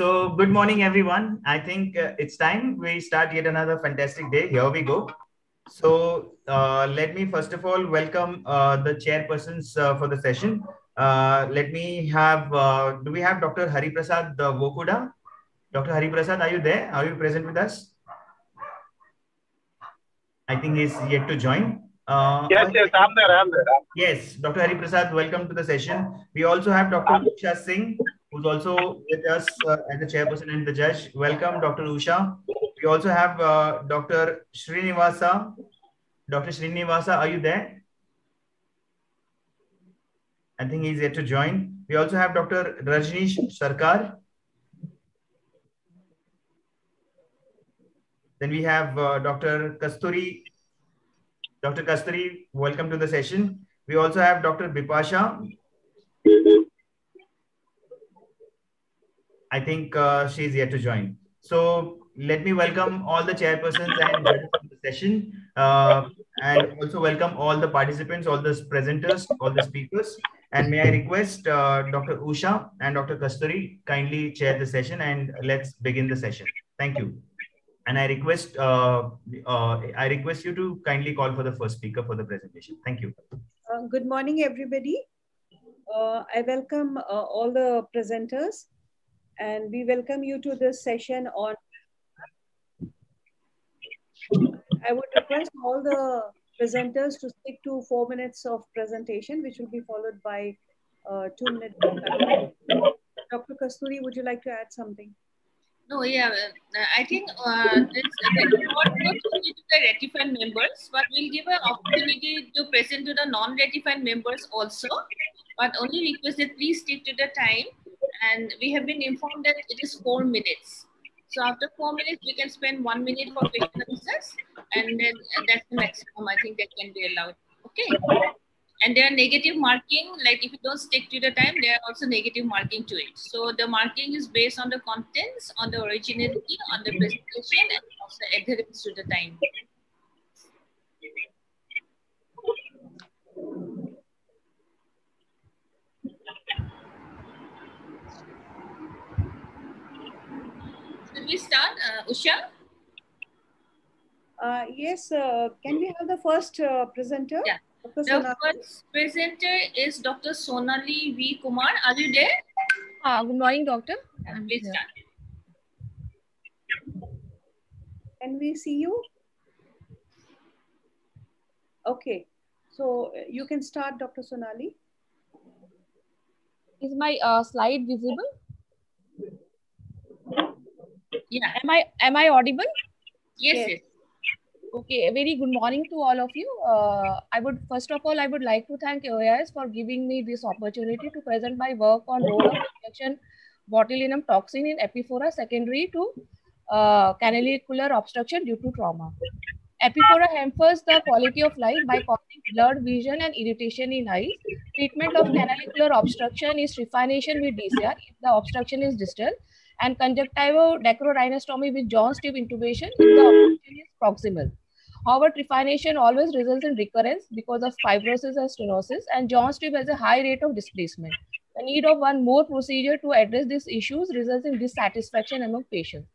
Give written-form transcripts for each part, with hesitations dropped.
So good morning, everyone. I think it's time we start yet another fantastic day. Here we go. So let me first of all welcome the chairpersons for the session. Let me have, do we have Dr. Hari Prasad Vokuda? Dr. Hari Prasad, are you there? Are you present with us? I think he's yet to join. Yes, I'm there. Yes, Dr. Hari Prasad, welcome to the session. We also have Dr. Usha Singh, who's also with us as the chairperson and the judge. Welcome, Dr. Usha. We also have Dr. Srinivasa. Dr. Srinivasa, are you there? I think he's yet to join. We also have Dr. Rajneesh Sarkar. Then we have Dr. Kasturi. Dr. Kasturi, welcome to the session. We also have Dr. Bipasha. I think she's yet to join. So let me welcome all the chairpersons and judges of the session, and also welcome all the participants, all the presenters, all the speakers. And may I request Dr. Usha and Dr. Kasturi kindly chair the session, and let's begin the session. Thank you. And I request you to kindly call for the first speaker for the presentation. Thank you. Good morning, everybody. I welcome all the presenters, and we welcome you to this session on. I would request all the presenters to stick to 4 minutes of presentation, which will be followed by 2 minutes. Dr. Kasturi, would you like to add something? No, yeah, I think this not only to the ratified members, but we'll give an opportunity to present to the non-ratified members also. But only request that please stick to the time. And we have been informed that it is 4 minutes. So after 4 minutes, we can spend 1 minute for question and answers, and then that's the maximum I think that can be allowed. Okay. And there are negative marking, like if you don't stick to the time, there are also negative marking to it. So the marking is based on the contents, on the originality, on the presentation, and also adherence to the time. Should we start, Usha? Yes, can we have the first presenter? Yeah. The first presenter is Dr. Sonali V. Kumar. Are you there? Good morning, doctor. Please start. Can we see you? Okay. So you can start, Dr. Sonali. Is my slide visible? Yeah. Am I audible? Yes, yes. Okay, a very good morning to all of you. First of all, I would like to thank AOAS for giving me this opportunity to present my work on role of injection botulinum toxin in epiphora secondary to canalicular obstruction due to trauma. Epiphora hampers the quality of life by causing blurred vision and irritation in eyes. Treatment of canalicular obstruction is trephination with DCR if the obstruction is distal, and conjunctival dacryorhinostomy with John's tube intubation if the obstruction is proximal. However, trephination always results in recurrence because of fibrosis and stenosis, and John's tube has a high rate of displacement. The need of one more procedure to address these issues results in dissatisfaction among patients.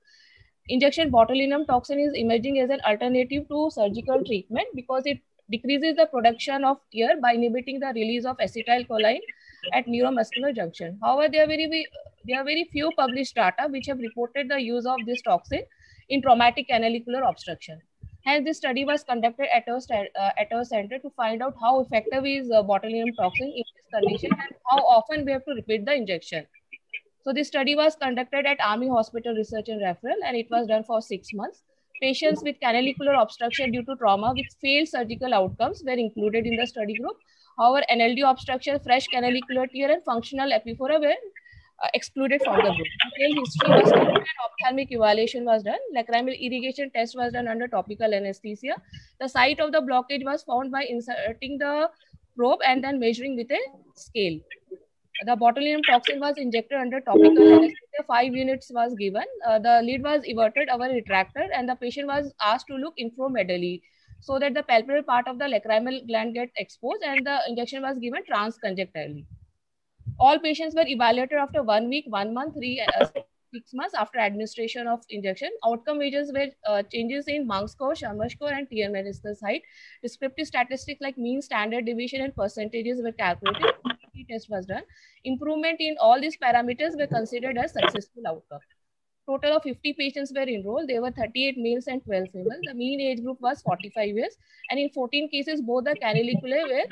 Injection botulinum toxin is emerging as an alternative to surgical treatment because it decreases the production of tear by inhibiting the release of acetylcholine at neuromuscular junction. However, there are very few published data which have reported the use of this toxin in traumatic canalicular obstruction. Hence, this study was conducted at our center to find out how effective is botulinum toxin in this condition and how often we have to repeat the injection. So this study was conducted at Army Hospital Research and Referral, and it was done for 6 months. Patients with canalicular obstruction due to trauma with failed surgical outcomes were included in the study group. However, NLD obstruction, fresh canalicular tear, and functional epiphora were excluded from the group. Detailed history was taken and ophthalmic evaluation was done. Lacrimal irrigation test was done under topical anesthesia. The site of the blockage was found by inserting the probe and then measuring with a scale. The botulinum toxin was injected under topical anesthesia. 5 units was given. The lid was everted over a retractor, and the patient was asked to look inframedullary so that the palpebral part of the lacrimal gland gets exposed, and the injection was given transconjunctivally. All patients were evaluated after 1 week, 1 month, 3 6 months after administration of injection. Outcome measures were changes in Mank score, Sharma score, and TMNS height. Descriptive statistics like mean, standard deviation, and percentages were calculated. Test was done. Improvement in all these parameters were considered as successful outcome. Total of 50 patients were enrolled. There were 38 males and 12 females. The mean age group was 45 years. And in 14 cases, both the canaliculae were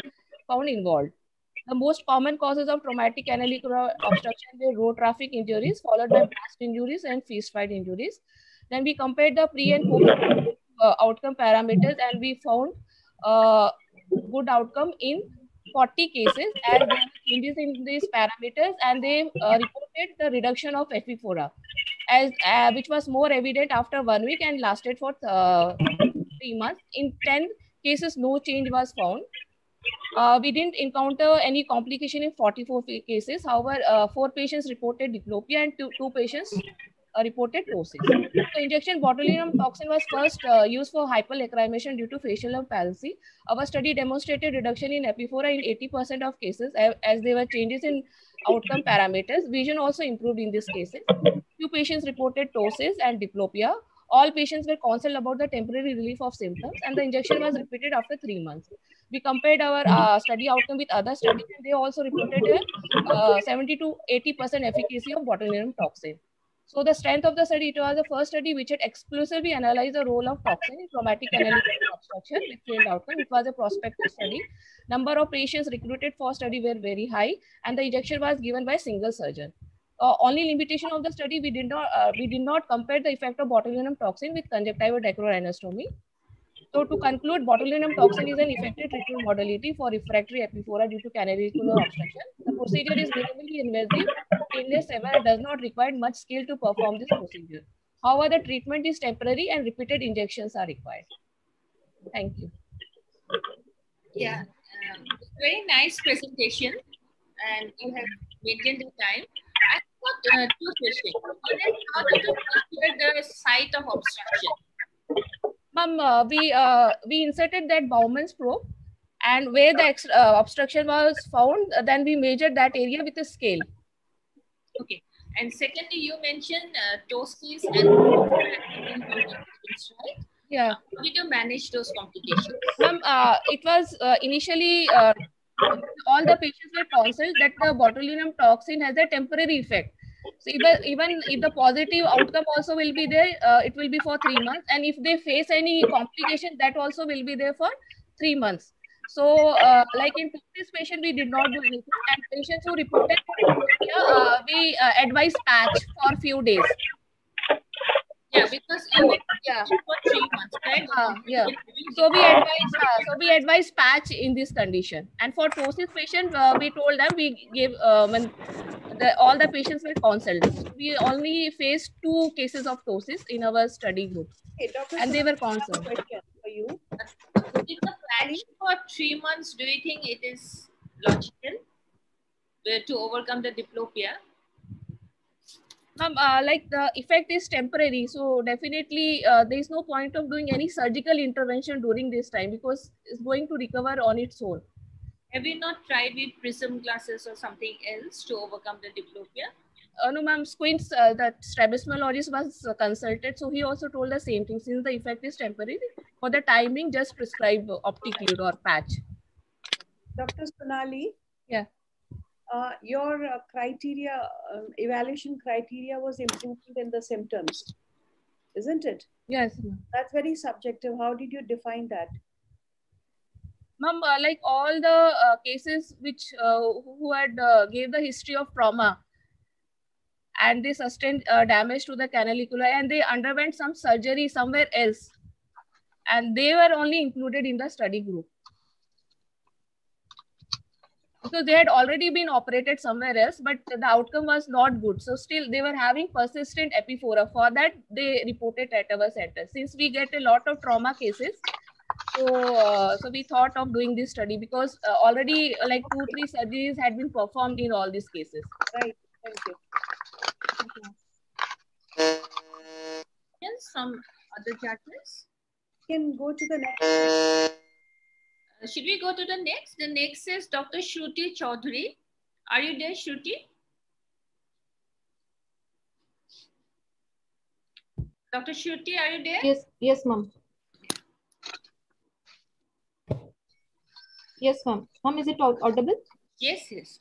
found involved. The most common causes of traumatic canalicular obstruction were road traffic injuries, followed by blast injuries and feast fight injuries. Then we compared the pre and post outcome parameters, and we found good outcome in 40 cases as there were changes in these parameters, and they reported the reduction of FE4A, as which was more evident after 1 week and lasted for 3 months. In 10 cases, no change was found. We didn't encounter any complication in 44 cases. However, 4 patients reported diplopia and two patients reported ptosis. So injection botulinum toxin was first used for hyperlacrimation due to facial nerve palsy. Our study demonstrated reduction in FE4A in 80% of cases as there were changes in outcome parameters. Vision also improved in these cases. Few patients reported ptosis and diplopia. All patients were counseled about the temporary relief of symptoms, and the injection was repeated after 3 months. We compared our study outcome with other studies, and they also reported a 70 to 80% efficacy of botulinum toxin. So the strength of the study, it was the first study which had exclusively analyzed the role of toxin in traumatic canalicular obstruction with failed outcome. It was a prospective study. Number of patients recruited for study were very high, and the injection was given by single surgeon. Only limitation of the study, we did not compare the effect of botulinum toxin with conjunctival dechloranostomy. So to conclude, botulinum toxin is an effective treatment modality for refractory FE4A due to canalicular obstruction. The procedure is minimally invasive, painless, and does not require much skill to perform this procedure. However, the treatment is temporary and repeated injections are required. Thank you. Yeah, very nice presentation, and you have maintained the time. I got 2 questions. One is, how did you consider the site of obstruction? Ma'am, we inserted that Bowman's probe, and where the obstruction was found, then we measured that area with a scale. Okay. And secondly, you mentioned ptosis and complications, right? Yeah. How did you manage those complications? Ma'am, it was initially all the patients were counseled that the botulinum toxin has a temporary effect. So even if the positive outcome also will be there, it will be for 3 months. And if they face any complication, that also will be there for 3 months. So like in this patient, we did not do anything. And patients who reported we advised patch for few days. Yeah, because for 3 months, right? Yeah. So we advise patch in this condition. And for ptosis patient, we told them we gave when all the patients were counseled. We only faced 2 cases of ptosis in our study group, and they were counseled. For you, if the patch for 3 months, do you think it is logical to overcome the diplopia? Like the effect is temporary, so definitely there is no point of doing any surgical intervention during this time because it's going to recover on its own. Have you not tried with prism glasses or something else to overcome the diplopia? No, ma'am. Squints, the strabismologist was consulted, so he also told the same thing. Since the effect is temporary, for the timing, just prescribe optic fluid or patch. Dr. Sonali. Yeah. Your criteria, evaluation criteria was improvement in the symptoms, isn't it? Yes. That's very subjective. How did you define that? Ma'am, like all the cases which who had gave the history of trauma and they sustained damage to the canalicula and they underwent some surgery somewhere else, and they were only included in the study group. Because they had already been operated somewhere else, but the outcome was not good. So still they were having persistent FE4A. For that, they reported at our center. Since we get a lot of trauma cases, so we thought of doing this study because already like 2-3 surgeries had been performed in all these cases. Right. Thank you. Yes, some other judges. Can go to the next. Should we go to the next? The next is Dr. Shruti Chaudhary. Are you there, Shruti? Dr. Shruti, are you there? Yes, ma'am. Yes, ma'am. Ma'am, is it audible? Yes, yes.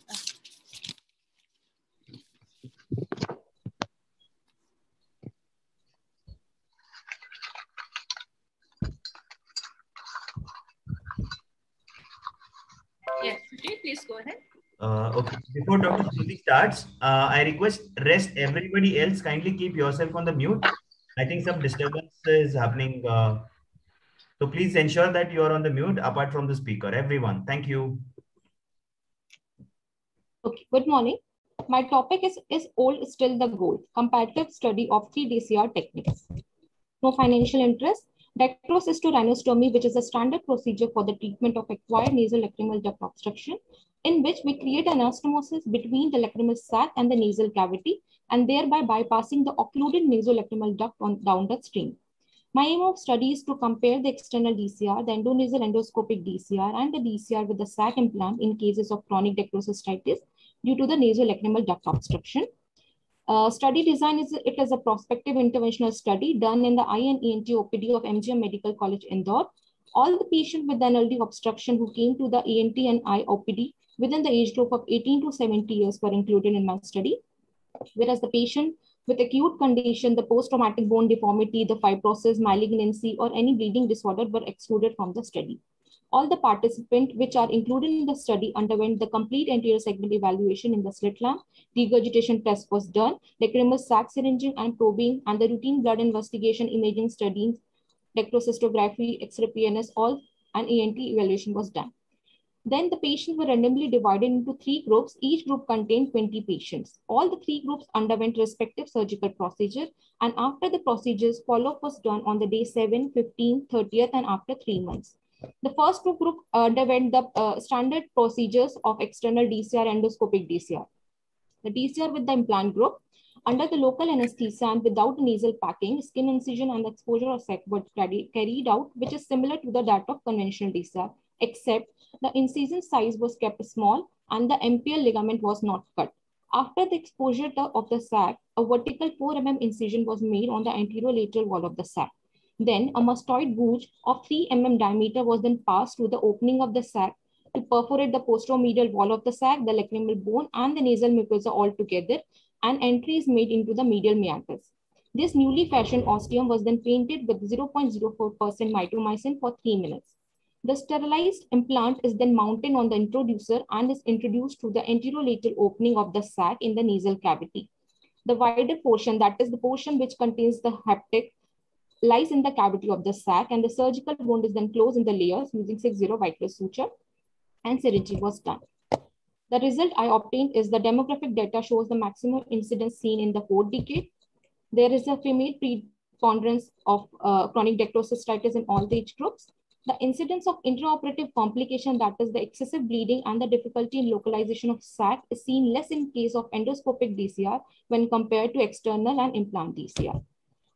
Yes, Shruti, please go ahead. Okay, before Dr. Shruti starts, I request rest everybody else kindly keep yourself on the mute. I think some disturbance is happening. So please ensure that you are on the mute apart from the speaker. Everyone, thank you. Okay, good morning. My topic is old still the gold, comparative study of 3DCR techniques. No financial interest. Dextrosistosrhinostomy, which is a standard procedure for the treatment of acquired nasal lacrimal duct obstruction, in which we create an anastomosis between the lacrimal sac and the nasal cavity, and thereby bypassing the occluded nasolacrimal duct down the stream. My aim of study is to compare the external DCR, the endonasal endoscopic DCR, and the DCR with the sac implant in cases of chronic dextrocystitis due to the nasolacrimal duct obstruction. Study design is a prospective interventional study done in the eye and ENT OPD of MGM Medical College, Indore. All the patients with an LD obstruction who came to the ENT and eye OPD within the age group of 18 to 70 years were included in my study, whereas the patient with acute condition, the post-traumatic bone deformity, the fibrosis, malignancy, or any bleeding disorder were excluded from the study. All the participants which are included in the study underwent the complete anterior segment evaluation in the slit lamp. Regurgitation test was done, lacrimal sac syringing and probing, and the routine blood investigation, imaging studies, dextrocystography, X-ray PNS, all and ENT evaluation was done. Then the patients were randomly divided into 3 groups. Each group contained 20 patients. All the 3 groups underwent respective surgical procedure, and after the procedures, follow-up was done on the day 7, 15, 30th, and after 3 months. The first group underwent the standard procedures of external DCR, endoscopic DCR. The DCR with the implant group, under the local anesthesia and without nasal packing, skin incision and exposure of sac were carried out, which is similar to the that of conventional DCR, except the incision size was kept small and the MPL ligament was not cut. After the exposure of the sac, a vertical 4 mm incision was made on the anterolateral wall of the sac. Then a mastoid gouge of 3 mm diameter was then passed through the opening of the sac to perforate the posteromedial wall of the sac, the lacrimal bone, and the nasal mucosa all together, and entry is made into the medial meatus. This newly fashioned ostium was then painted with 0.04% mitomycin for 3 minutes. The sterilized implant is then mounted on the introducer and is introduced through the anterolateral opening of the sac in the nasal cavity. The wider portion, that is the portion which contains the haptic, lies in the cavity of the sac, and the surgical wound is then closed in the layers using 6-0 Weitler suture, and syringing was done. The result I obtained is the demographic data shows the maximum incidence seen in the 4th decade. There is a female preponderance of chronic dextrocystitis in all the age groups. The incidence of intraoperative complication, that is the excessive bleeding and the difficulty in localization of sac, is seen less in case of endoscopic DCR when compared to external and implant DCR.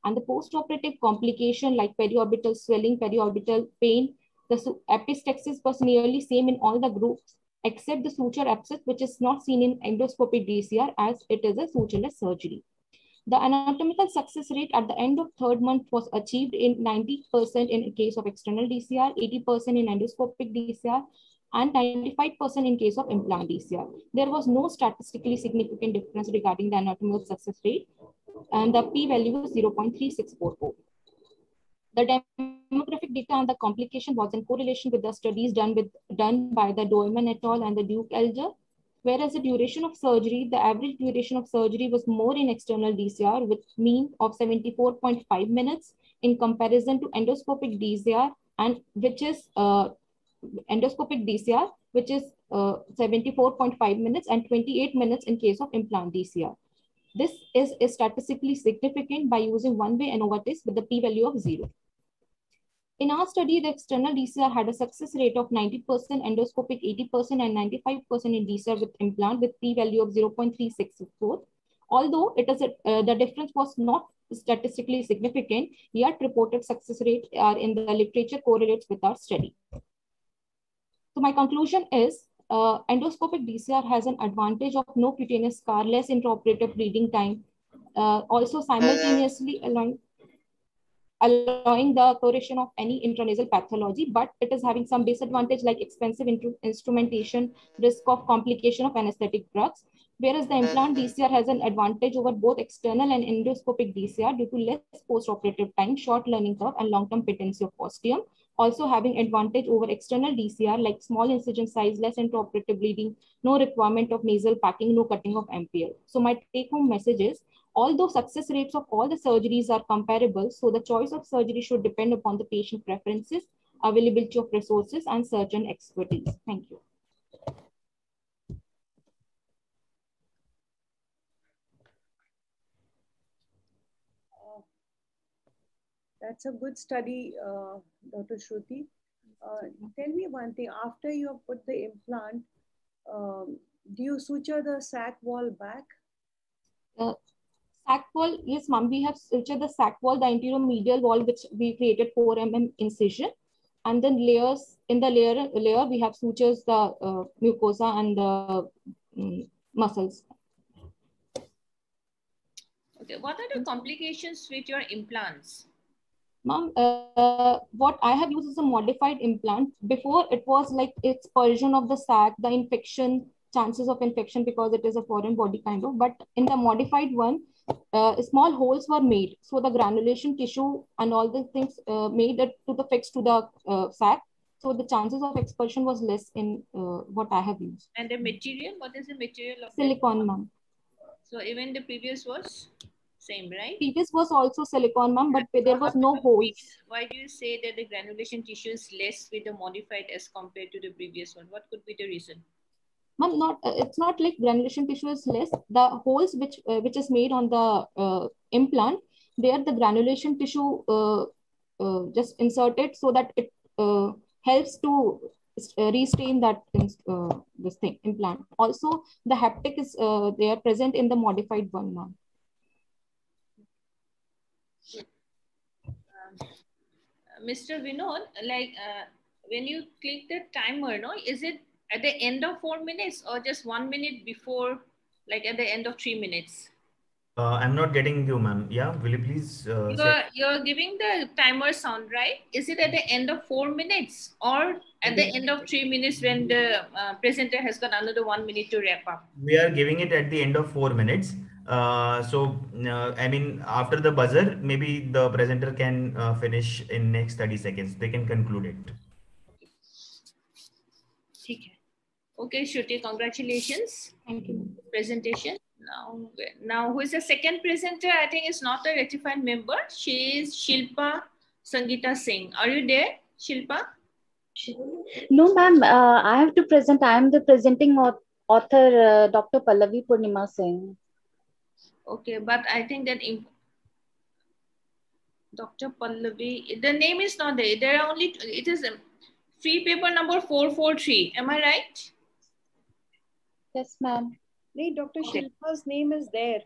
And the postoperative complication like periorbital swelling, periorbital pain, the epistaxis was nearly same in all the groups except the suture abscess, which is not seen in endoscopic DCR as it is a sutureless surgery. The anatomical success rate at the end of 3rd month was achieved in 90% in case of external DCR, 80% in endoscopic DCR, and 95% in case of implant DCR. There was no statistically significant difference regarding the anatomical success rate, and the p-value was 0.3644. The demographic data on the complication was in correlation with the studies done by the Doyman et al. And the Duke Elger, whereas the duration of surgery, the average duration of surgery was more in external DCR with mean of 74.5 minutes in comparison to endoscopic DCR, and which is endoscopic DCR, which is 74.5 minutes and 28 minutes in case of implant DCR. This is statistically significant by using one-way ANOVA test with the p-value of 0. In our study, the external DCR had a success rate of 90%, endoscopic 80%, and 95% in DCR with implant with p-value of 0.364. Although it is the difference was not statistically significant, yet reported success rates are in the literature correlates with our study. So my conclusion is endoscopic DCR has an advantage of no cutaneous scar, less intraoperative bleeding time, also simultaneously aligned. allowing the correction of any intranasal pathology, but it is having some disadvantage like expensive instrumentation, risk of complication of anesthetic drugs. Whereas the implant DCR has an advantage over both external and endoscopic DCR due to less post-operative time, short learning curve, and long-term patency of ostium. Also having advantage over external DCR like small incision size, less intraoperative bleeding, no requirement of nasal packing, no cutting of MPL. So my take-home message is, although success rates of all the surgeries are comparable, so the choice of surgery should depend upon the patient preferences, availability of resources, and surgeon expertise. Thank you. That's a good study, Dr. Shruti. Tell me one thing, after you have put the implant, do you suture the sac wall back? Sac wall, yes ma'am, we have sutured the sac wall, the anterior medial wall, which we created 4 mm incision. And then layers, in the layer we have sutures the mucosa and the muscles. Okay, what are the complications with your implants? Ma'am, what I have used is a modified implant. Before it was like expulsion of the sac, the infection, chances of infection because it is a foreign body kind of, but in the modified one, small holes were made. So the granulation tissue and all the things made it to the fix to the sac. So the chances of expulsion was less in what I have used. And the material, what is the material of silicone, ma'am? So even the previous was same, right? Previous was also silicone, ma'am, but there was no holes. Why do you say that the granulation tissue is less with the modified as compared to the previous one? What could be the reason? Ma'am, not it's not like granulation tissue is less. The holes which is made on the implant, there the granulation tissue just inserted so that it helps to restain that this thing implant. Also, the haptic is they are present in the modified one, ma'am. Mr. Vinod, like when you click the timer, no, is it at the end of 4 minutes or just 1 minute before, like at the end of 3 minutes? I'm not getting you, ma'am. Yeah, will you please you're giving the timer sound, right? Is it at the end of 4 minutes or at the end of 3 minutes when the presenter has got another 1 minute to wrap up? We are giving it at the end of 4 minutes. I mean, after the buzzer, maybe the presenter can finish in next 30 seconds. They can conclude it. Okay, Shruti, congratulations. Thank you. Presentation. Now, who is the second presenter? I think it's not a rectified member. She is Shilpa Sangeeta Singh. Are you there, Shilpa? No, ma'am. I have to present. I am the presenting author, Dr. Pallavi Purnima Singh. Okay, but I think that Dr. Pallavi, the name is not there. There are only, it is free paper number 443. Am I right? Yes, ma'am. Nee, Dr. Shilpa's name is there.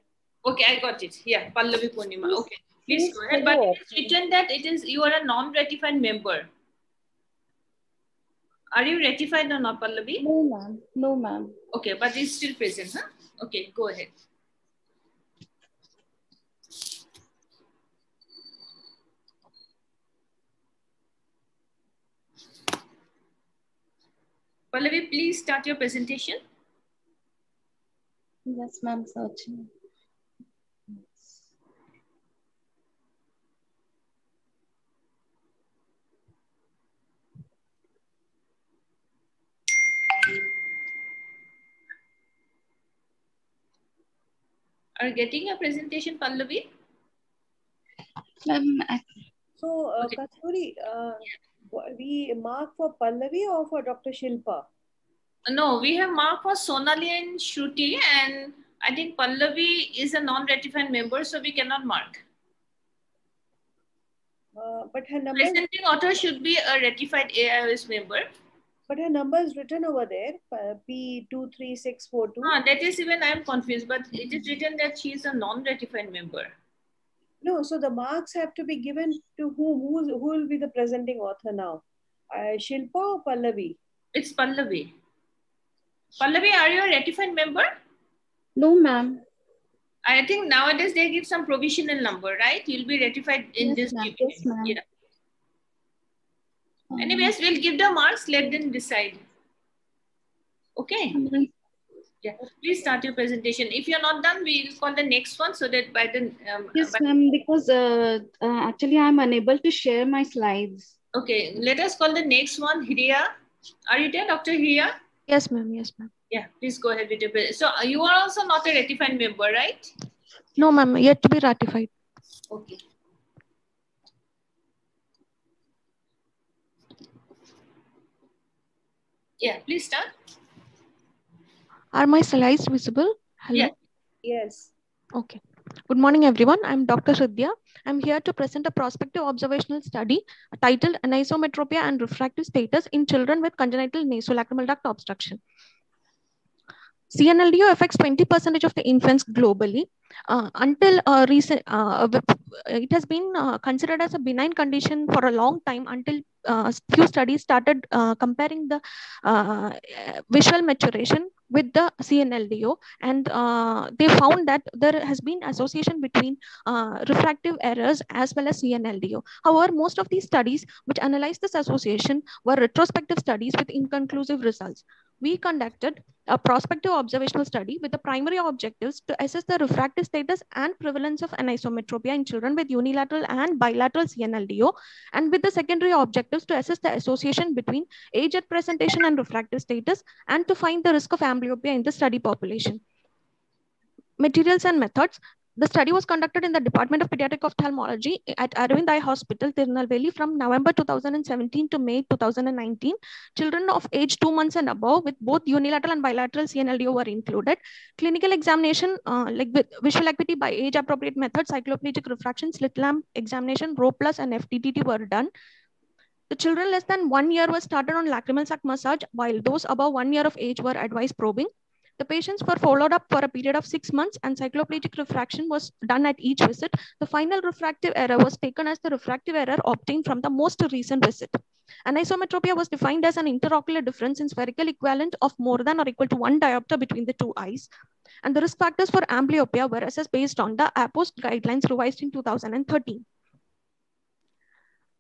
Okay, I got it. Yeah, Pallavi Purnima. Okay, please go ahead. But it's written that it is, you are a non-ratified member. Are you ratified or not, Pallavi? No, ma'am. No, ma'am. Okay, but it's still present, huh? Okay, go ahead. Pallavi, please start your presentation. Yes, ma'am. Searching. Are you getting a presentation, Pallavi? So, Okay. Kasturi, we mark for Pallavi or for Dr. Shilpa? No, we have marked for Sonali and Shruti, and I think Pallavi is a non-ratified member, so we cannot mark. But her number. Presenting author should be a ratified AIOS member. But her number is written over there, P23642. That is even I am confused, but it is written that she is a non-ratified member. No, so the marks have to be given to whom? Who will be the presenting author now? Shilpa or Pallavi? It's Pallavi. Pallavi, are you a ratified member? No, ma'am. I think nowadays they give some provisional number, right? You'll be ratified in this. Yes, ma'am. Yeah. Anyways, we'll give the marks, let them decide. Okay. Yeah. Please start your presentation. If you're not done, we'll call the next one so that by the... yes, ma'am, because actually I'm unable to share my slides. Okay, let us call the next one, Hiriya. Are you there, Dr. Hiriya? Yes, ma'am. Yes, ma'am. Yeah, please go ahead with your presentation. So you are also not a ratified member, right? No, ma'am. Yet to be ratified. Okay. Yeah, please start. Are my slides visible? Hello? Yeah. Yes. Okay. Good morning, everyone. I'm Dr. Shraddha. I'm here to present a prospective observational study titled Anisometropia and Refractive Status in Children with Congenital Nasolacrimal Duct Obstruction. CNLDO affects 20% of the infants globally. Until recent, it has been considered as a benign condition for a long time until few studies started comparing the visual maturation with the CNLDO, and they found that there has been association between refractive errors as well as CNLDO. However, most of these studies which analyzed this association were retrospective studies with inconclusive results. We conducted a prospective observational study with the primary objectives to assess the refractive status and prevalence of anisometropia in children with unilateral and bilateral CNLDO, and with the secondary objectives to assess the association between age at presentation and refractive status, and to find the risk of amblyopia in the study population. Materials and methods. The study was conducted in the Department of Pediatric Ophthalmology at Aravind Eye Hospital, Tirunelveli, from November 2017 to May 2019. Children of age 2 months and above with both unilateral and bilateral CNLDO were included. Clinical examination, like with visual acuity by age-appropriate method, cycloplegic refraction, slit lamp examination, RHO plus and FTTT were done. The children less than 1 year were started on lacrimal sac massage, while those above 1 year of age were advised probing. The patients were followed up for a period of 6 months, and cycloplegic refraction was done at each visit. The final refractive error was taken as the refractive error obtained from the most recent visit. Anisometropia was defined as an interocular difference in spherical equivalent of more than or equal to 1 diopter between the two eyes. And the risk factors for amblyopia were assessed based on the APOST guidelines revised in 2013.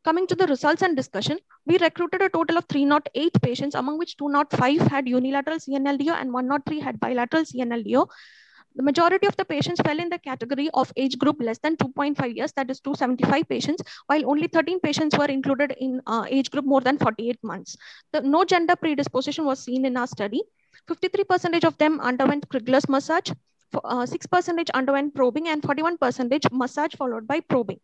Coming to the results and discussion, we recruited a total of 308 patients, among which 205 had unilateral CNLDO and 103 had bilateral CNLDO. The majority of the patients fell in the category of age group less than 2.5 years, that is 275 patients, while only 13 patients were included in age group more than 48 months. No gender predisposition was seen in our study. 53% of them underwent Krigler's massage, 6% underwent probing, and 41% massage followed by probing.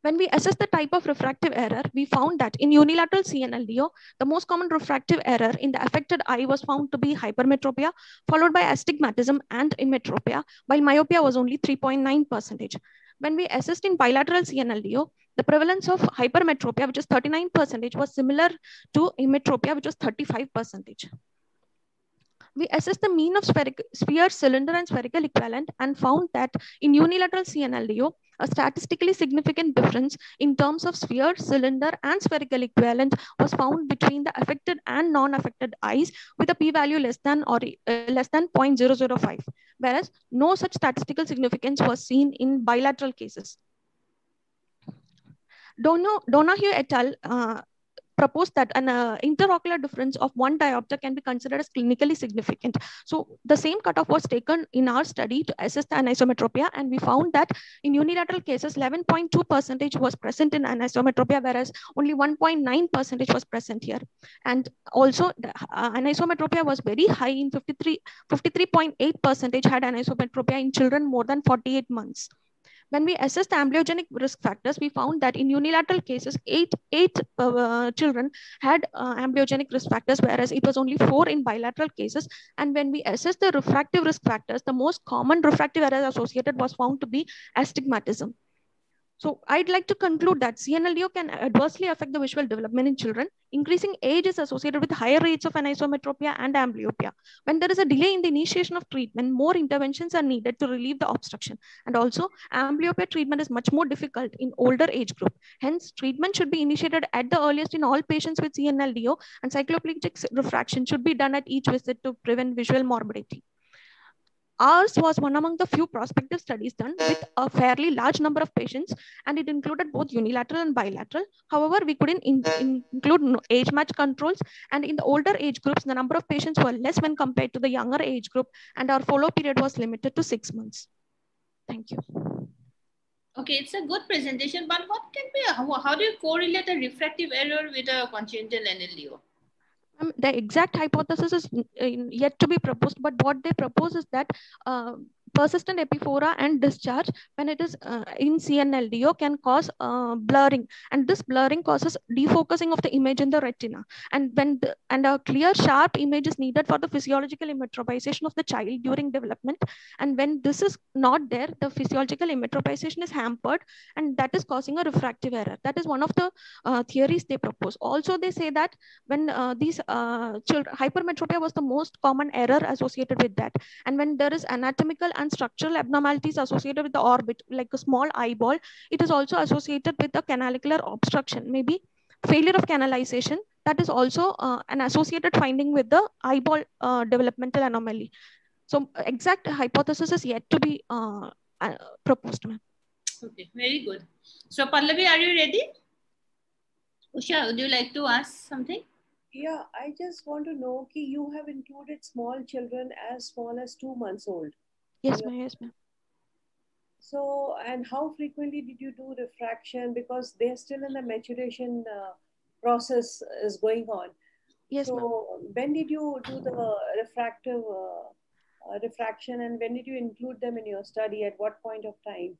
When we assessed the type of refractive error, we found that in unilateral CNLDO, the most common refractive error in the affected eye was found to be hypermetropia, followed by astigmatism and emmetropia, while myopia was only 3.9%. When we assessed in bilateral CNLDO, the prevalence of hypermetropia, which is 39%, was similar to emmetropia, which was 35%. We assessed the mean of sphere, cylinder, and spherical equivalent and found that in unilateral CNLDO, a statistically significant difference in terms of sphere, cylinder, and spherical equivalent was found between the affected and non-affected eyes with a p-value less than 0.005, whereas no such statistical significance was seen in bilateral cases. Donahue et al. Proposed that an interocular difference of 1 diopter can be considered as clinically significant. So the same cutoff was taken in our study to assess the anisometropia, and we found that in unilateral cases, 11.2% was present in anisometropia, whereas only 1.9% was present here. And also the anisometropia was very high in 53.8% had anisometropia in children more than 48 months. When we assessed the amblyogenic risk factors, we found that in unilateral cases, eight children had amblyogenic risk factors, whereas it was only 4 in bilateral cases. And when we assessed the refractive risk factors, the most common refractive error associated was found to be astigmatism. So I'd like to conclude that CNLDO can adversely affect the visual development in children. Increasing age is associated with higher rates of anisometropia and amblyopia. When there is a delay in the initiation of treatment, more interventions are needed to relieve the obstruction. And also, amblyopia treatment is much more difficult in older age group. Hence, treatment should be initiated at the earliest in all patients with CNLDO, and cycloplegic refraction should be done at each visit to prevent visual morbidity. Ours was one among the few prospective studies done with a fairly large number of patients, and it included both unilateral and bilateral. However, we couldn't include age match controls, and in the older age groups, the number of patients were less when compared to the younger age group, and our follow period was limited to 6 months. Thank you. Okay, it's a good presentation, but what can be, how do you correlate a refractive error with a congenital NLDO? The exact hypothesis is yet to be proposed, but what they propose is that persistent epiphora and discharge, when it is in CNLDO, can cause blurring, and this blurring causes defocusing of the image in the retina. And when a clear, sharp image is needed for the physiological emmetropization of the child during development, and when this is not there, the physiological emmetropization is hampered, and that is causing a refractive error. That is one of the theories they propose. Also, they say that when these children, hypermetropia was the most common error associated with that, and when there is anatomical and structural abnormalities associated with the orbit, like a small eyeball, it is also associated with the canalicular obstruction, maybe failure of canalization. That is also an associated finding with the eyeball developmental anomaly. So exact hypothesis is yet to be proposed. Okay, very good. So Pallavi, are you ready? Usha, would you like to ask something? Yeah, I just want to know, Ki, you have included small children as small as 2 months old. Yes, ma'am. Yes, ma'am. So, and how frequently did you do refraction? Because they're still in the maturation process is going on. Yes, so when did you do the refractive refraction, and when did you include them in your study? At what point of time?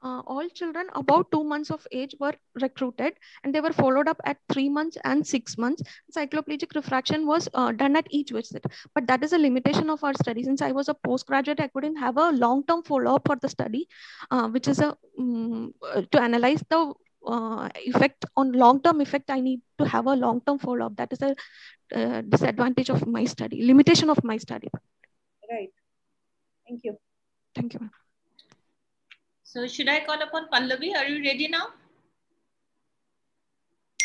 All children about 2 months of age were recruited, and they were followed up at 3 months and 6 months. Cycloplegic refraction was done at each visit, but that is a limitation of our study. Since I was a postgraduate, I couldn't have a long-term follow-up for the study, which is to analyze the effect on long-term effect. I need to have a long-term follow-up. That is a disadvantage of my study, limitation of my study. Right. Thank you. Thank you. So should I call upon Pallavi? Are you ready now?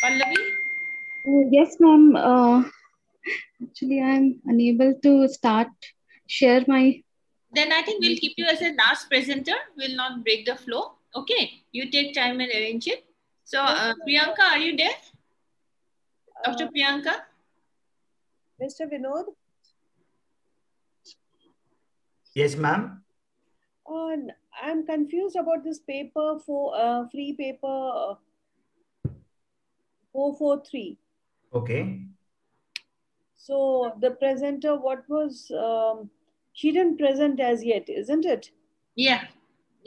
Pallavi? Yes, ma'am. Actually, I'm unable to share my... Then I think we'll keep you as a last presenter. We'll not break the flow. Okay, you take time and arrange it. So Priyanka, are you there? Dr. Priyanka? Mr. Vinod? Yes, ma'am. I'm confused about this paper for free paper 443. Okay. So the presenter, what was, she didn't present as yet, isn't it? Yeah,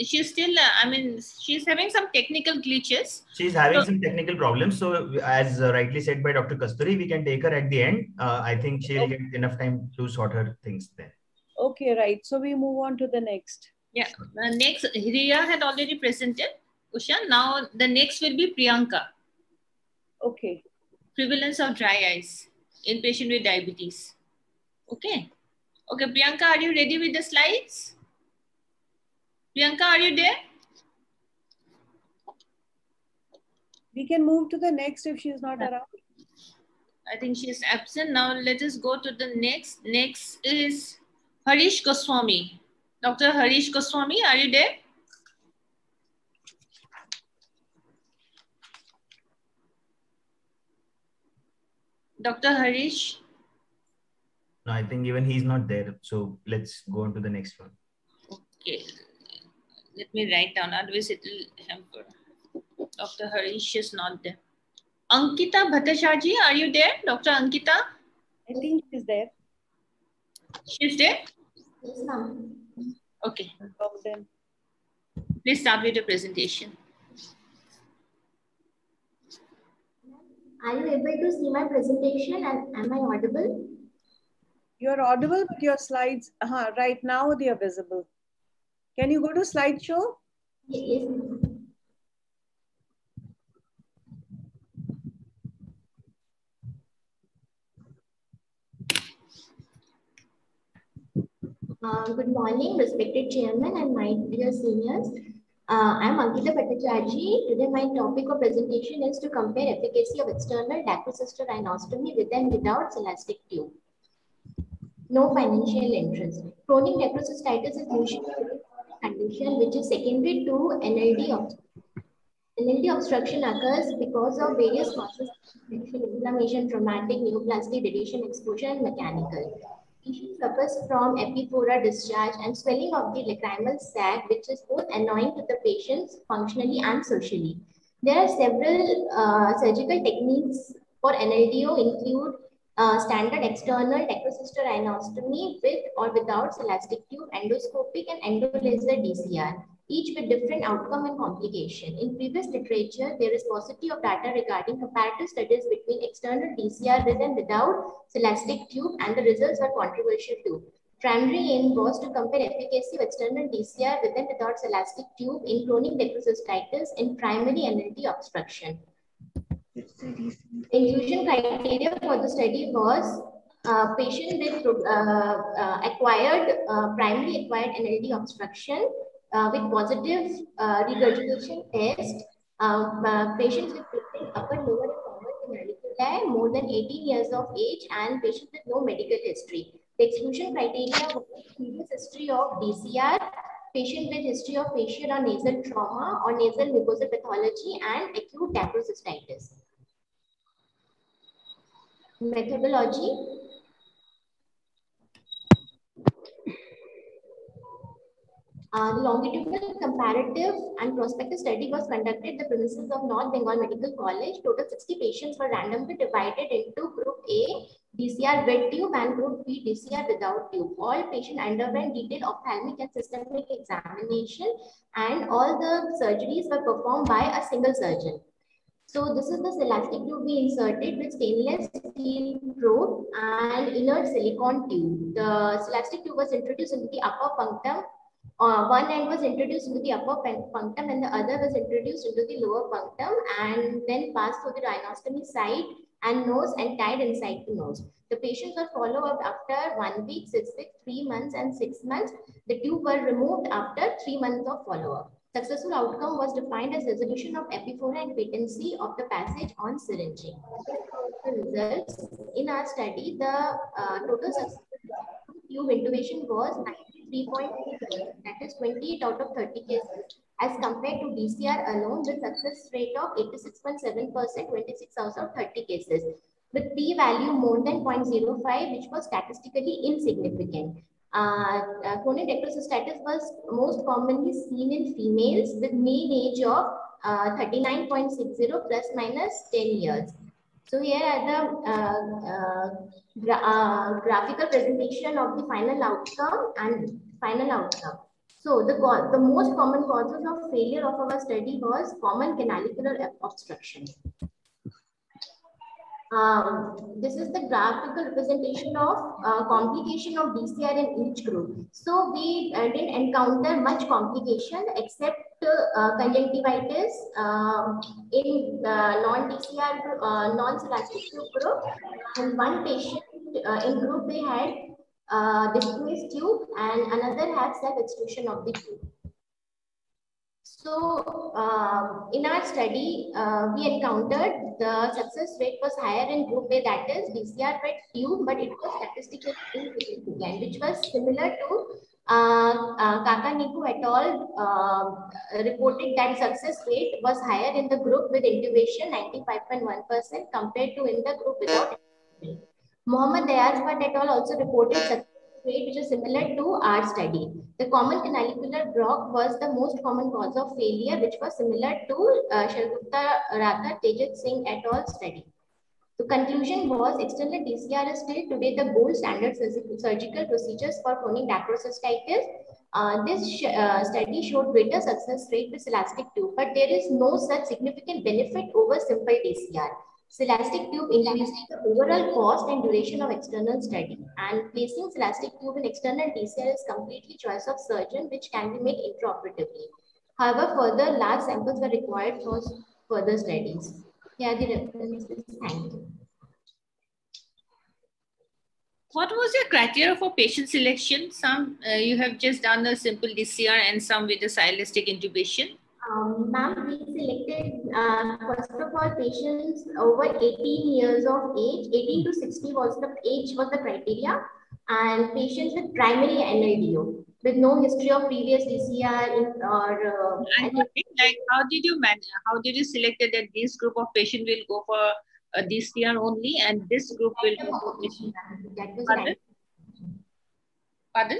she's still, I mean, she's having some technical glitches. She's having some technical problems. So as rightly said by Dr. Kasturi, we can take her at the end. I think she'll get enough time to sort her things then. Okay, right. So we move on to the next. Yeah, next, Riya had already presented, Usha. Now the next will be Priyanka. Okay. Prevalence of dry eyes in patient with diabetes. Okay. Okay, Priyanka, are you ready with the slides? Priyanka, are you there? We can move to the next if she is not around. I think she is absent. Now let us go to the next. Next is Harish Goswami. Dr. Harish Goswami, are you there? Dr. Harish? No, I think even he's not there. So let's go on to the next one. Okay. Let me write down, otherwise it will hamper. Dr. Harish is not there. Ankita Bhattacharjee, are you there? Dr. Ankita? I think she's there. She's there? Yes, ma'am. Okay. Please start with the presentation. Are you able to see my presentation and am I audible? You're audible, but your slides, right now they are visible. Can you go to slideshow? Yes. Good morning, respected chairman and my dear seniors. I'm Ankita Bhattacharjee. Today my topic of presentation is to compare efficacy of external dacrocystal rhinostomy with and without celastic tube. No financial interest. Chronic necrocystitis is usually a condition which is secondary to NLD obstruction. NLD obstruction occurs because of various causes: inflammation, traumatic, neoplastic, radiation exposure, and mechanical. Patient suffers from epiphora discharge and swelling of the lacrimal sac, which is both annoying to the patients functionally and socially. There are several surgical techniques for NLDO include standard external necrocystorhinostomy with or without celastic tube, endoscopic and endolaser DCR, each with different outcome and complication. In previous literature, there is paucity of data regarding comparative studies between external DCR with and without celastic tube, and the results were controversial too. Primary aim was to compare efficacy of external DCR with and without celastic tube in chronic necrocystitis in primary NLD obstruction. Inclusion criteria for the study was patient with primary acquired NLD obstruction with positive regurgitation test, patients with upper, lower, and common canaliculi more than 18 years of age, and patients with no medical history. The exclusion criteria was previous history of DCR, patient with history of facial or nasal trauma or nasal mucosal pathology, and acute necrocystitis. Methodology. The longitudinal comparative and prospective study was conducted at the premises of North Bengal Medical College. Total 60 patients were randomly divided into Group A, DCR with tube, and Group B, DCR without tube. All patients underwent detailed ophthalmic and systemic examination, and all the surgeries were performed by a single surgeon. So this is the celastic tube we inserted with stainless steel probe and inert silicone tube. The celastic tube was introduced into the upper punctum. One end was introduced into the upper punctum and the other was introduced into the lower punctum, and then passed through the rhinostomy site and nose and tied inside the nose. The patients were followed up after 1 week, 6 weeks, 3 months, and 6 months. The tube were removed after 3 months of follow-up. Successful outcome was defined as resolution of epiphora and patency of the passage on syringing. The results in our study, the total successful tube intubation was 93.3%, that is 28 out of 30 cases, as compared to DCR alone with success rate of 86.7%, 26 out of 30 cases, with p-value more than 0.05, which was statistically insignificant. Chronic necrocystitis was most commonly seen in females with mean age of 39.60 plus minus 10 years. So here are the graphical presentation of the final outcome and final outcome. So the most common causes of failure of our study was common canalicular obstruction. This is the graphical representation of complication of DCR in each group. So we didn't encounter much complication except conjunctivitis in non-DCR, non-celastic tube group, and one patient in group they had displaced tube and another had self-extrusion of the tube. So in our study, we encountered the success rate was higher in group A, that is DCR with tube, but it was statistically insignificant, which was similar to Kakaniku et al. Reported that success rate was higher in the group with intubation, 95.1%, compared to in the group without intubation. Mohammed Ayaz et al. Also reported success rate which is similar to our study. The common canalicular block was the most common cause of failure, which was similar to Shargupta Ratha Tejat Singh et al. Study. The conclusion was external DCR is still today the gold standard surgical procedures for chronic necrocystitis. This study showed greater success rate with celastic tube, but there is no such significant benefit over simple DCR. Celastic tube increases the overall cost and duration of external study, and placing celastic tube in external DCR is completely choice of surgeon, which can be made intraoperatively. However, further large samples were required for further studies. Here are the references. Thank you. What was your criteria for patient selection? Some you have just done a simple DCR and some with a stylistic intubation. Ma'am, we selected first of all patients over 18 years of age. 18 to 60 was the age was the criteria, and patients with primary NLDO with no history of previous DCR or like how did you manage? How did you select that this group of patient will go for DCR only, and this group will go for that was Pardon? Pardon?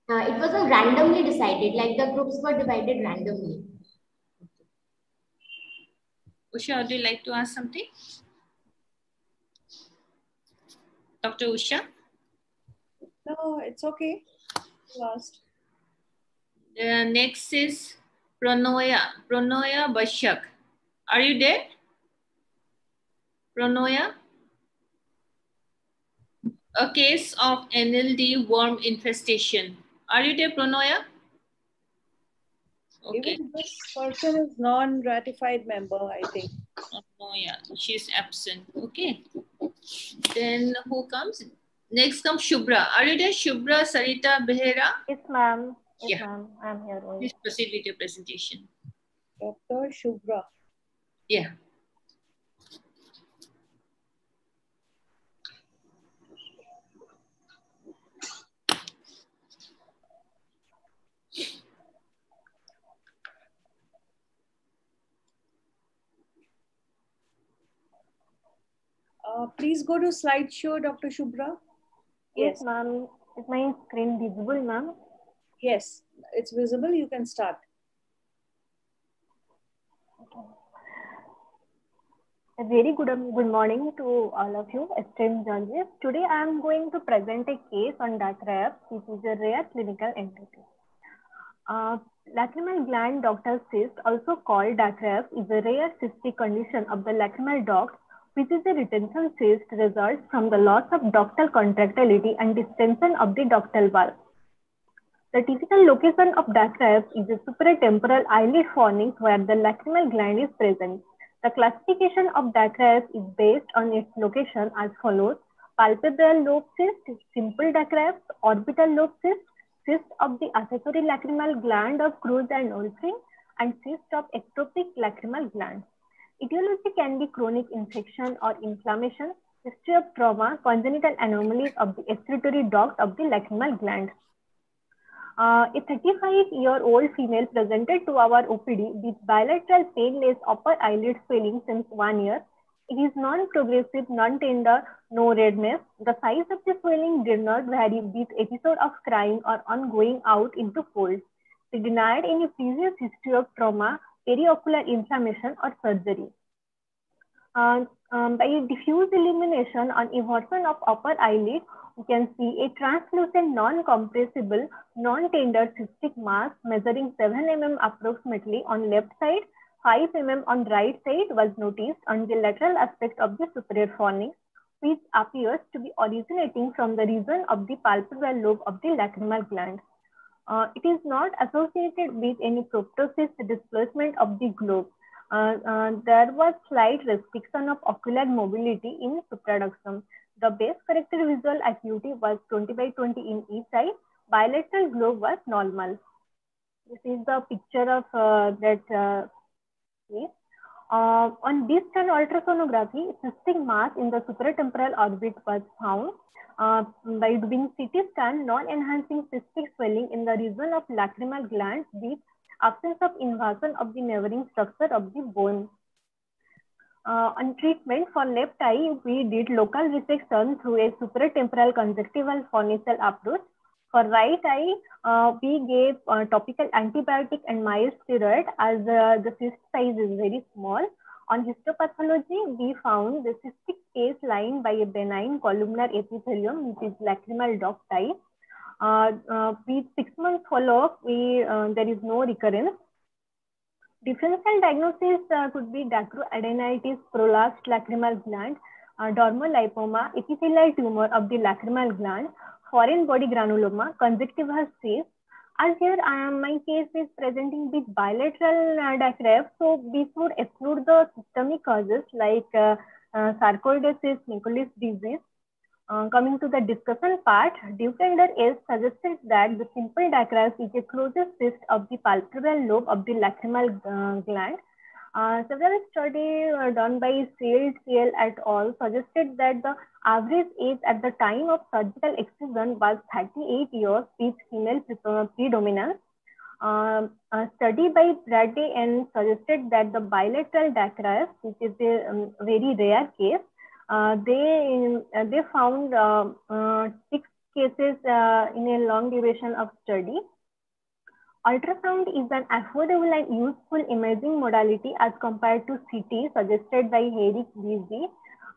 It wasn't randomly decided, like the groups were divided randomly. Usha, would you like to ask something? Dr. Usha? No, it's okay. Last. Next is Pranoya Bashak. Are you there? Pranoya? A case of NLD worm infestation. Are you there, Pranoya? Okay. Even this person is non-ratified member, I think. Oh yeah, she's absent. Okay. Then who comes? Next comes Shubhra. Are you there, Shubhra Sarita Behera? Yes, ma'am. Yes, Yeah. ma'am. I'm here. Please proceed with your presentation. Dr. Shubhra. Yeah. Please go to slideshow, Dr. Shubhra. Yes, ma'am. Is my screen visible, ma'am? Yes, it's visible. You can start. Okay. A very good morning to all of you, esteemed judges. Today I am going to present a case on DACREF, which is a rare clinical entity. Lacrimal gland ductal cyst, also called DACREF, is a rare cystic condition of the lacrimal duct, which is a retention cyst results from the loss of ductal contractility and distension of the ductal valve. The typical location of DACREF is a supratemporal eyelid fornix where the lacrimal gland is present. The classification of DACREF is based on its location as follows: palpebral lobe cyst, simple DACREF, orbital lobe cyst, cyst of the accessory lacrimal gland of Cruz and Olfring, and cyst of ectopic lacrimal gland. Etiology can be chronic infection or inflammation, history of trauma, congenital anomalies of the excretory duct of the lacrimal gland. A 35-year-old female presented to our OPD with bilateral painless upper eyelid swelling since 1 year. It is non-progressive, non-tender, no redness. The size of the swelling did not vary with episode of crying or on going out into folds. She denied any previous history of trauma, periocular inflammation, or surgery. By diffuse illumination on eversion of upper eyelid, you can see a translucent, non-compressible, non-tender cystic mass measuring 7 mm approximately on left side, 5 mm on right side was noticed on the lateral aspect of the superior fornix, which appears to be originating from the region of the palpebral lobe of the lacrimal gland. It is not associated with any proptosis displacement of the globe. There was slight restriction of ocular mobility in supraductum. The base corrected visual acuity was 20/20 in each eye. Bilateral globe was normal. This is the picture of that case. On distal ultrasonography, cystic mass in the supratemporal orbit was found. By doing CT scan, non-enhancing cystic swelling in the region of lacrimal gland with absence of invasion of the neighboring structure of the bone. On treatment for left eye, we did local resection through a supratemporal conjunctival fornicel approach. For right eye, we gave topical antibiotic and mild steroid as the cyst size is very small. On histopathology, we found the cystic case lined by a benign columnar epithelium, which is lacrimal duct type. With 6 months follow-up, there is no recurrence. Differential diagnosis could be dacroadenitis, prolapsed lacrimal gland, dermolipoma, epithelial tumor of the lacrimal gland, foreign body granuloma, conjunctival cyst. As here, my case is presenting with bilateral DACREF, so this would exclude the systemic causes like sarcoidosis, Nicolis disease. Coming to the discussion part, Dufender S suggested that the simple DACREF is a closest cyst of the palpebral lobe of the lacrimal gland. Several studies done by Searle et al. Suggested that the average age at the time of surgical excision was 38 years with female predominance. A study by Bradley and suggested that the bilateral dacrys, which is a very rare case, they found 6 cases in a long duration of study. Ultrasound is an affordable and useful imaging modality as compared to CT, suggested by Eric Beasley.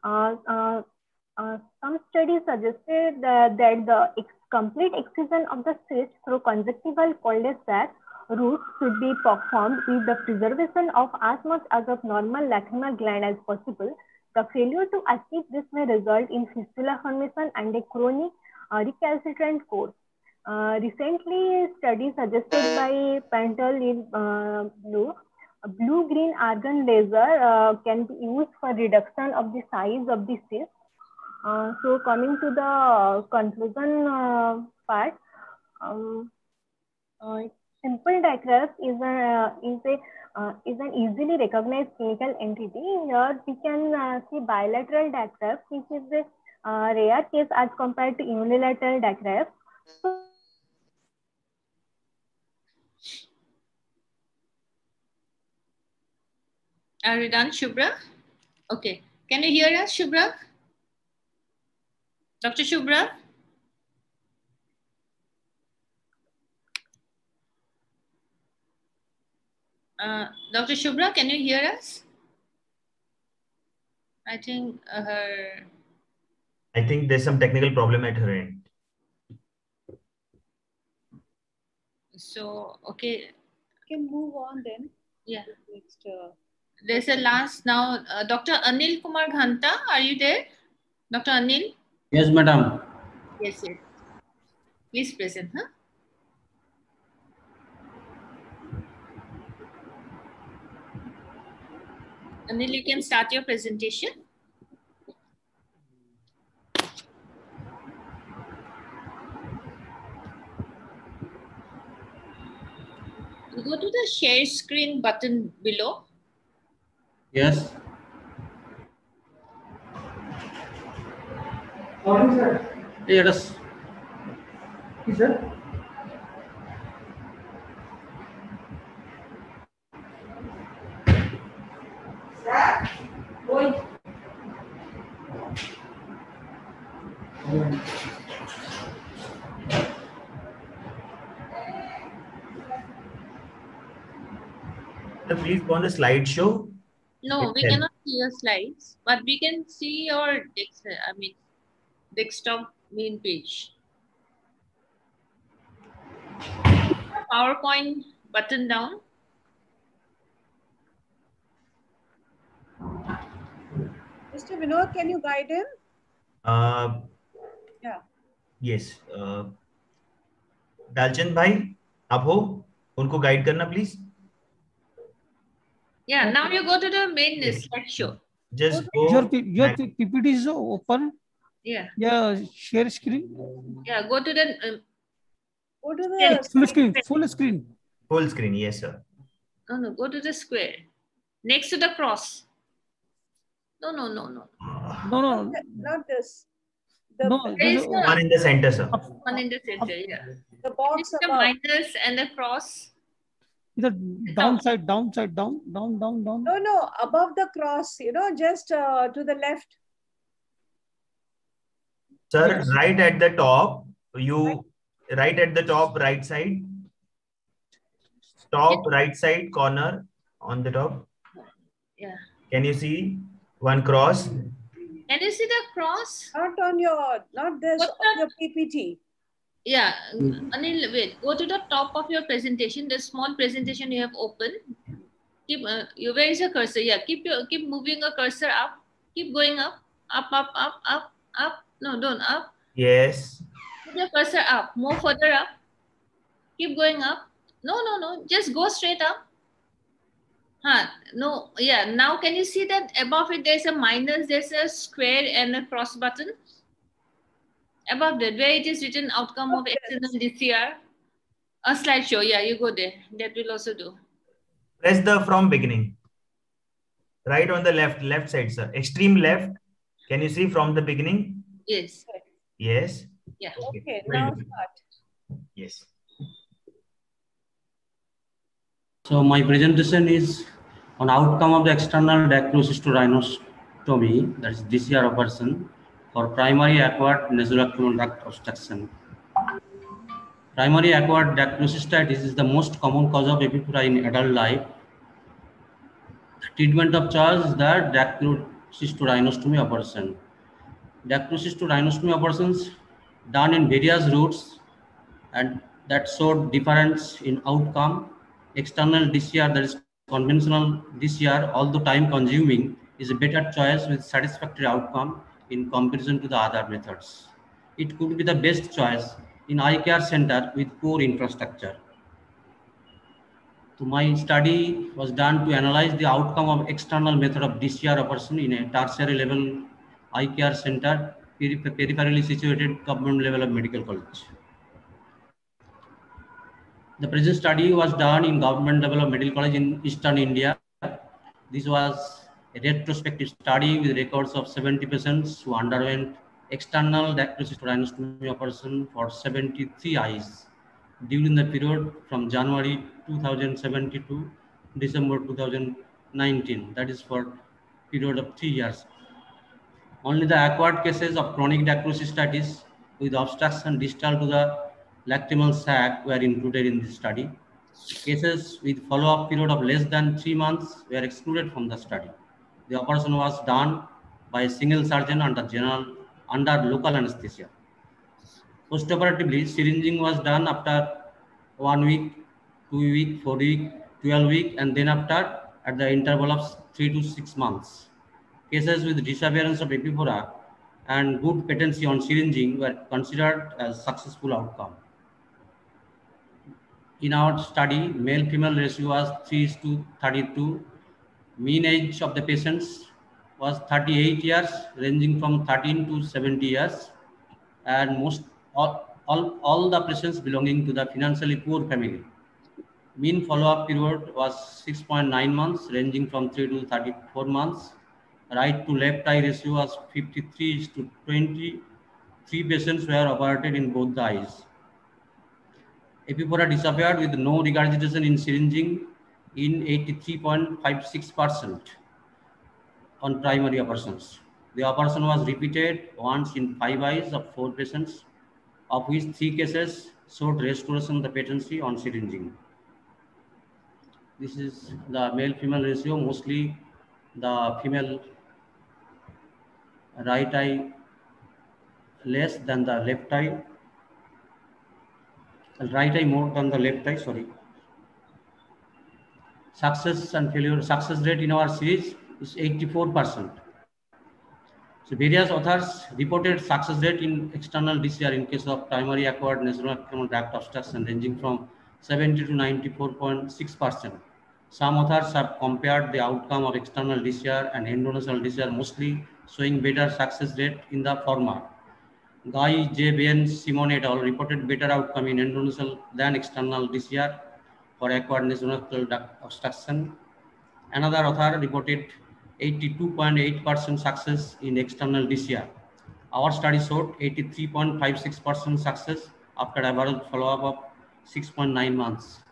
Some studies suggested that the complete excision of the cyst through conjunctival cul-de-sac route should be performed with the preservation of as much as of normal lacrimal gland as possible. The failure to achieve this may result in fistula formation and a chronic recalcitrant course. Recently, studies suggested by Pantel in blue-green argon laser can be used for reduction of the size of the cyst. So coming to the conclusion part, simple dacrys is an easily recognized clinical entity. Here we can see bilateral dacrys, which is a rare case as compared to unilateral dacrys. So, are you done, Shubhra? Okay. Can you hear us, Shubhra? Dr. Shubhra? Dr. Shubhra, can you hear us? I think I think there's some technical problem at her end. So, okay. We can move on then. Yeah. Next, there's a last now. Dr. Anil Kumar Ghanta, are you there? Dr. Anil? Yes, madam. Yes, yes. Please present, huh? Anil, you can start your presentation. You go to the share screen button below. Yes. Morning, sir. Yes. Yes, sir. Please go on the slideshow. No, we cannot see your slides, but we can see your desktop main page. PowerPoint button down. Mr. Vinod, can you guide him? Yeah. Yes. Dalchand bhai, आप हो? उनको guide करना please. Yeah, now you go to the main slideshow. Just go. Your PPT is open. Yeah. Yeah, share screen. Yeah, go to the. Go to the full screen. Full screen. Full screen, yes, sir. No, go to the square. Next to the cross. No. Not this. One in the center, sir. One in the center, yeah. The box the minus and the cross. The downside, down. No, above the cross, just to the left. Sir, right at the top, right at the top, right side. Top right side corner on the top. Yeah. Can you see one cross? Can you see the cross? Not this, on your PPT. Yeah, Anil, wait. Go to the top of your presentation. The small presentation you have opened. Keep where is your cursor? Yeah, keep moving your cursor up. Keep going up. No, don't up. Yes. Put your cursor up. More further up. Keep going up. No. Just go straight up. No. Yeah. Now can you see that above it there's a minus, there's a square and a cross button? Above that, where it is written outcome of external DCR. A slideshow. Yeah, you go there. That will also do. Press the from beginning. Right on the left side, sir. Extreme left. Can you see from the beginning? Yes. Yes. Yeah. Okay, Well now done. start. Yes. So my presentation is on outcome of the external diagnosis to rhinostomy, that is DCR operation for primary acquired nasolacrimal duct obstruction. Primary acquired diagnosis is the most common cause of epipura in adult life. Treatment of choice is the diagnosis to rhinostomy operation. Diagnosis to rhinostomy operations done in various routes and that showed difference in outcome. External DCR, that is conventional DCR, although time consuming, is a better choice with satisfactory outcome in comparison to the other methods. It could be the best choice in eye care center with poor infrastructure. So my study was done to analyze the outcome of external method of DCR operation in a tertiary level eye care center, peripherally situated government level of medical college. The present study was done in government level of medical college in Eastern India. This was a retrospective study with records of 70 patients who underwent external diagnosis to rhinostomy operation for 73 eyes during the period from January 2017 to December 2019. That is for period of 3 years. Only the acquired cases of chronic diagnosis with obstruction distal to the lacrimal sac were included in this study. Cases with follow-up period of less than 3 months were excluded from the study. The operation was done by a single surgeon under local anesthesia. Postoperatively, syringing was done after 1 week, 2 week, 4 week, 12 week, and then after at the interval of 3 to 6 months. Cases with disappearance of epipora and good patency on syringing were considered as successful outcome. In our study, male-female ratio was 3:32. Mean age of the patients was 38 years, ranging from 13 to 70 years, and all the patients belonging to the financially poor family. Mean follow-up period was 6.9 months, ranging from 3 to 34 months. Right to left eye ratio was 53:20. 3 patients were operated in both the eyes. Epipora disappeared with no regurgitation in syringing in 83.56% on primary operations. The operation was repeated once in 5 eyes of 4 patients, of which 3 cases showed restoration of the patency on syringing. This is the male-female ratio. Mostly the female right eye less than the left eye, right eye more than the left eye, sorry. Success and failure, success rate in our series is 84%. So various authors reported success rate in external DCR in case of primary acquired nasolacrimal duct obstruction ranging from 70 to 94.6%. Some authors have compared the outcome of external DCR and endonasal DCR, mostly showing better success rate in the former. Guy, J. Ben, Simon et al. Reported better outcome in endonasal than external DCR for acquired nasolacrimal duct obstruction. Another author reported 82.8% success in external DCR. Our study showed 83.56% success after average follow-up of 6.9 months.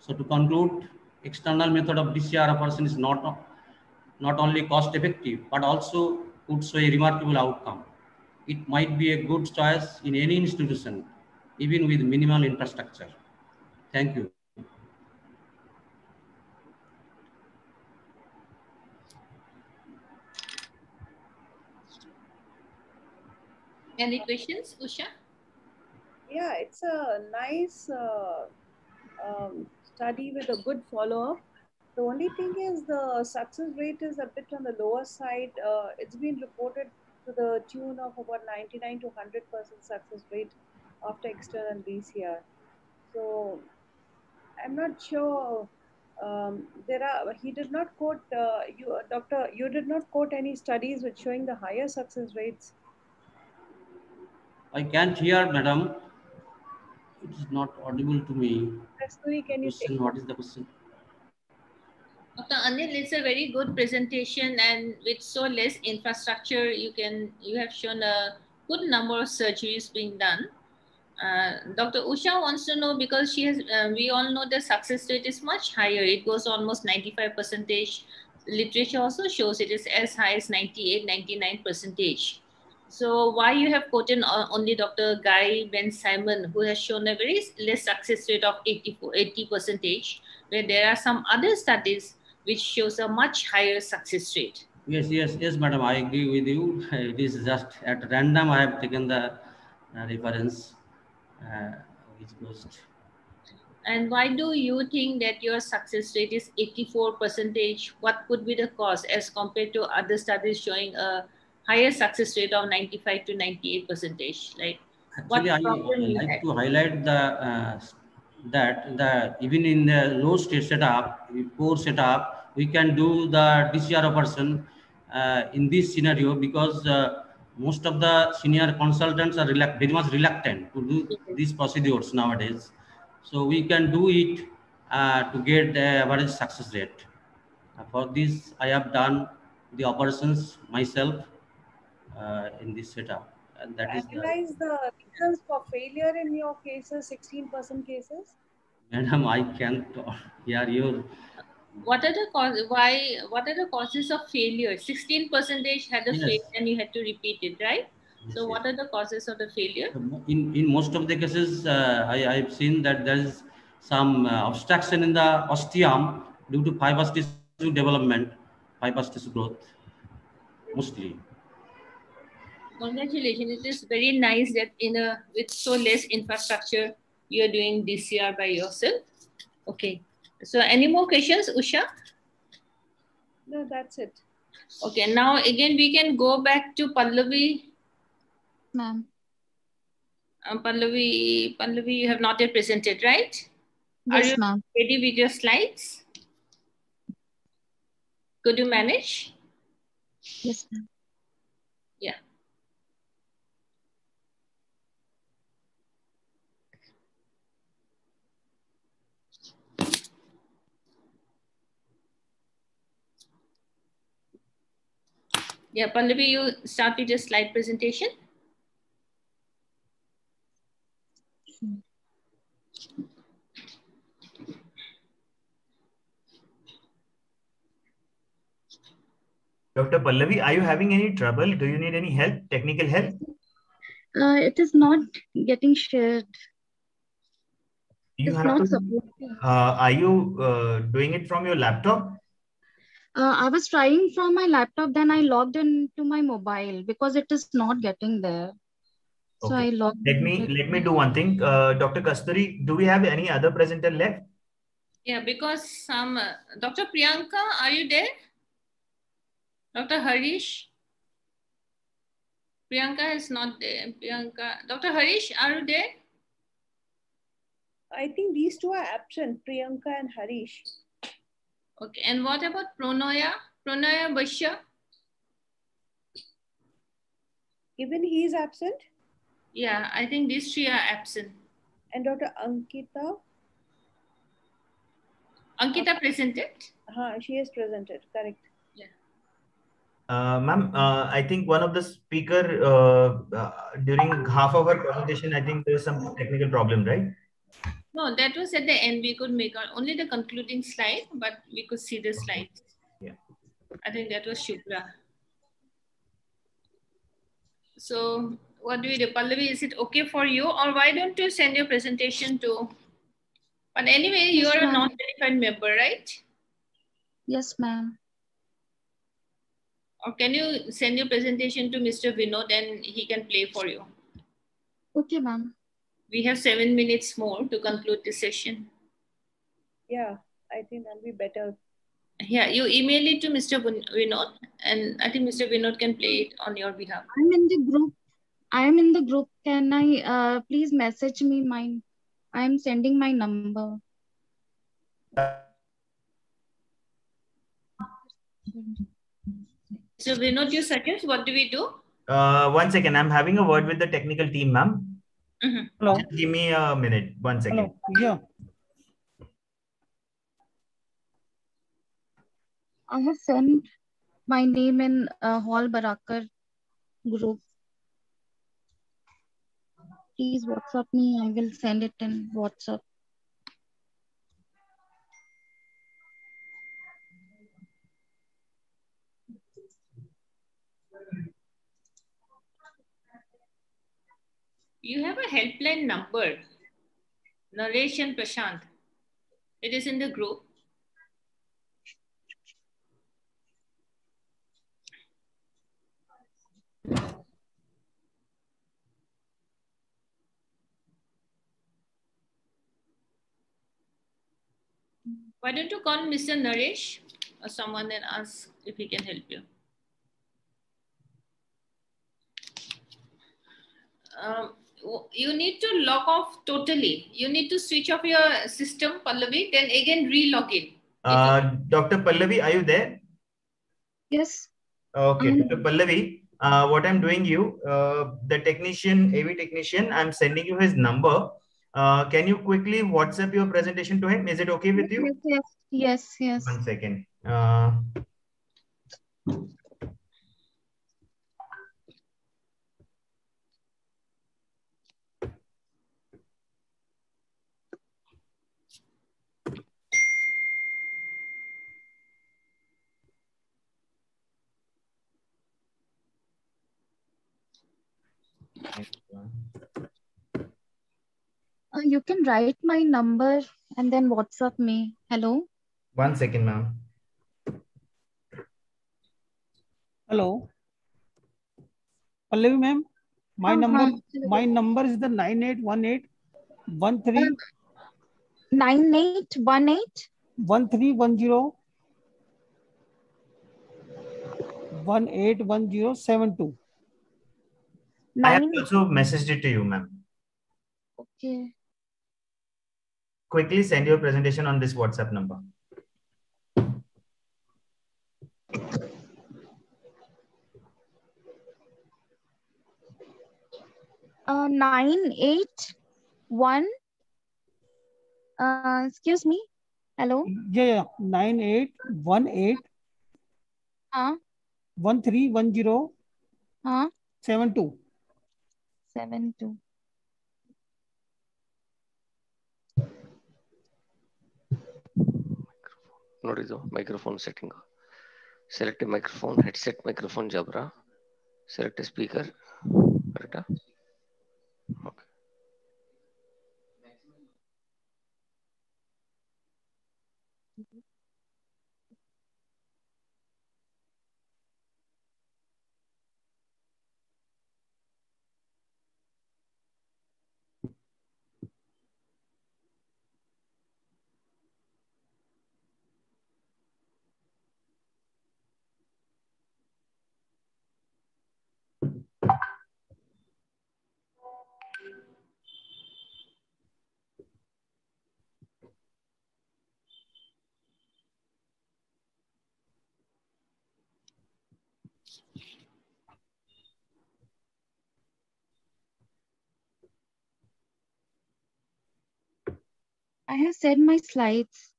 So to conclude, external method of DCR operation is not only cost effective, but also could show a remarkable outcome. It might be a good choice in any institution, even with minimal infrastructure. Thank you. Any questions, Usha? Yeah, it's a nice study with a good follow-up. The only thing is the success rate is a bit on the lower side. It's been reported to the tune of about 99 to 100% success rate after external DCR. So I'm not sure. He did not quote, Doctor, you did not quote any studies with showing the higher success rates. I can't hear, madam. It is not audible to me. Kasturi, can you question? What is the question? Dr. Anil, it's a very good presentation, and with so less infrastructure, you have shown a good number of surgeries being done. Dr. Usha wants to know, because she has, we all know the success rate is much higher. It goes almost 95%. Literature also shows it is as high as 98, 99%. So why you have quoted only Dr. Guy Ben Simon, who has shown a very less success rate of 80%, where there are some other studies which shows a much higher success rate? Yes, madam. I agree with you. It is just at random. I have taken the reference which goes. And why do you think that your success rate is 84%? What could be the cause as compared to other studies showing a higher success rate of 95 to 98%? Like, actually, I like to highlight that even in the low state setup, poor setup, we can do the DCR operation in this scenario, because most of the senior consultants are very much reluctant to do these procedures nowadays. So we can do it to get the average success rate. For this, I have done the operations myself in this setup. And that is the reasons for failure in your cases, 16% cases? Madam, I can't hear you. What are the causes? What are the causes of failure? 16% had a failure, and you had to repeat it, right? So what are the causes of the failure? In most of the cases, I've seen that there is some obstruction in the ostium due to fibrous tissue development, fibrous tissue growth, mostly. Congratulations! It is very nice that with so less infrastructure, you are doing DCR by yourself. Okay. So any more questions, Usha? No, that's it. Okay. Now again, we can go back to Pallavi. Ma'am. Pallavi, you have not yet presented, right? Yes, ma'am. Are you ready with your slides? Could you manage? Yes, ma'am. Yeah. Yeah, Pallavi, you start with your slide presentation. Dr. Pallavi, are you having any trouble? Do you need any help, technical help? It is not getting shared. You have to. Are you doing it from your laptop? I was trying from my laptop, then I logged into my mobile because it is not getting there. So okay. I logged. Let me do one thing. Dr. Kasturi, do we have any other presenter left? Yeah, because some Dr. Priyanka, are you there? Dr. Harish? Priyanka is not there. Priyanka. Dr. Harish, are you there? I think these two are absent, Priyanka and Harish. Okay, and what about Pronoya? Pronoya Bashya? Even he is absent? Yeah, I think these three are absent. And Dr. Ankita? Ankita presented? She is presented, correct. Yeah. Ma'am, I think one of the speaker during half of our presentation, I think there's some technical problem, right? No, that was at the end. We could make only the concluding slide, but we could see the slides. Yeah. I think that was Shubhra. So what do we do? Pallavi, is it okay for you? Or why don't you send your presentation to... But anyway, you are a non-verified member, right? Yes, ma'am. Or can you send your presentation to Mr. Vinod and he can play for you? Okay, ma'am. We have 7 minutes more to conclude this session. Yeah, I think that'll be better. Yeah, you email it to Mr. Vinod, and I think Mr. Vinod can play it on your behalf. I'm in the group. I am in the group. Can I please message me mine? I'm sending my number. So Vinod, you suggest, what do we do? 1 second, I'm having a word with the technical team, ma'am. Hello. Just give me a minute. 1 second. Hello. Yeah. I have sent my name in Hall Barakar group. Please WhatsApp me. I will send it in WhatsApp. You have a helpline number, Naresh and Prashant. It is in the group. Why don't you call Mr. Naresh or someone and ask if he can help you? You need to log off totally. You need to switch off your system, Pallavi, then again re-log in. Dr. Pallavi, are you there? Yes. Okay, Dr. Pallavi, what I'm doing the technician, AV technician, I'm sending you his number. Can you quickly WhatsApp your presentation to him? Is it okay with you? Yes. 1 second. You can write my number and then WhatsApp me. Hello. 1 second, ma'am. Hello. Pallavi ma'am, my number is the 9818 13 9818 1310 181072. I have also messaged it to you, ma'am. Okay. Quickly send your presentation on this WhatsApp number. Uh, 981. Excuse me. Hello. Yeah. 9818 1310 72. 72. ನೋಡಿದ್ದು microphone setting. Select a microphone, headset microphone Jabra. Select a speaker. Correct? Okay. I have said my slides.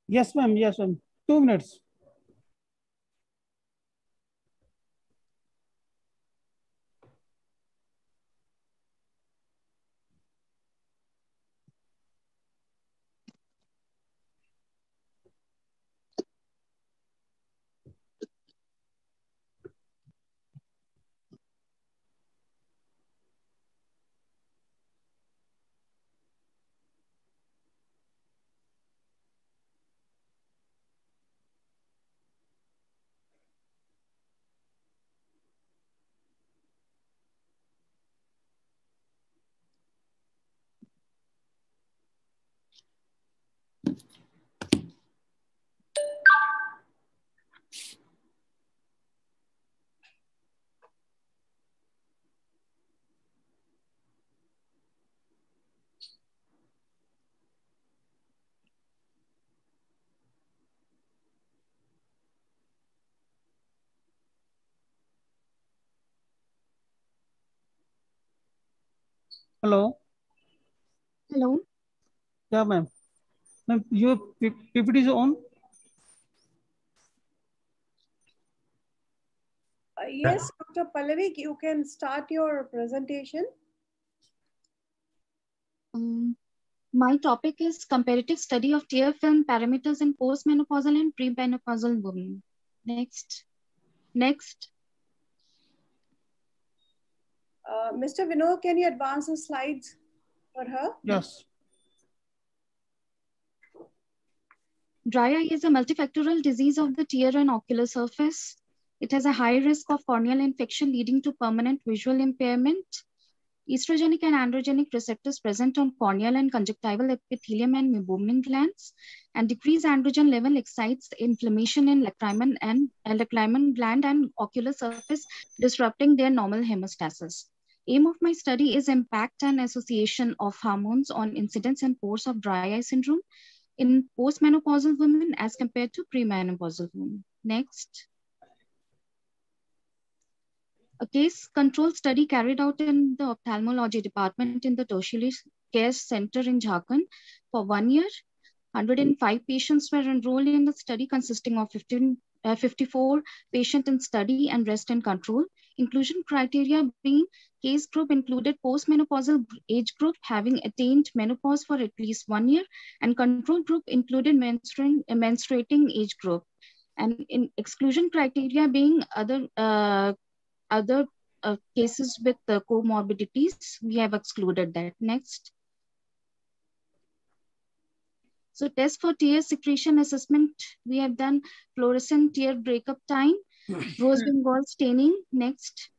Yes, ma'am. 2 minutes. Hello. Hello. Yeah, ma'am. Ma'am, your PPT is on. Yes, Dr. Pallavi, you can start your presentation. My topic is comparative study of tear film parameters in postmenopausal and premenopausal women. Next. Mr. Vinod, can you advance the slides for her? Yes. Dry eye is a multifactorial disease of the tear and ocular surface. It has a high risk of corneal infection leading to permanent visual impairment. Estrogenic and androgenic receptors present on corneal and conjunctival epithelium and meibomian glands, and decreased androgen level excites inflammation in lacrimal gland and ocular surface, disrupting their normal hemostasis. Aim of my study is impact and association of hormones on incidence and course of dry eye syndrome in postmenopausal women as compared to premenopausal women. Next. A case control study carried out in the ophthalmology department in the tertiary care center in Jharkhand for 1 year. 105 patients were enrolled in the study consisting of 54 patients in study and rest in control. Inclusion criteria being case group included postmenopausal age group having attained menopause for at least 1 year, and control group included menstruating age group. And in exclusion criteria being other cases with comorbidities, we have excluded that. Next. So test for tear secretion assessment, we have done fluorescent tear breakup time, rose Bengal staining. Next.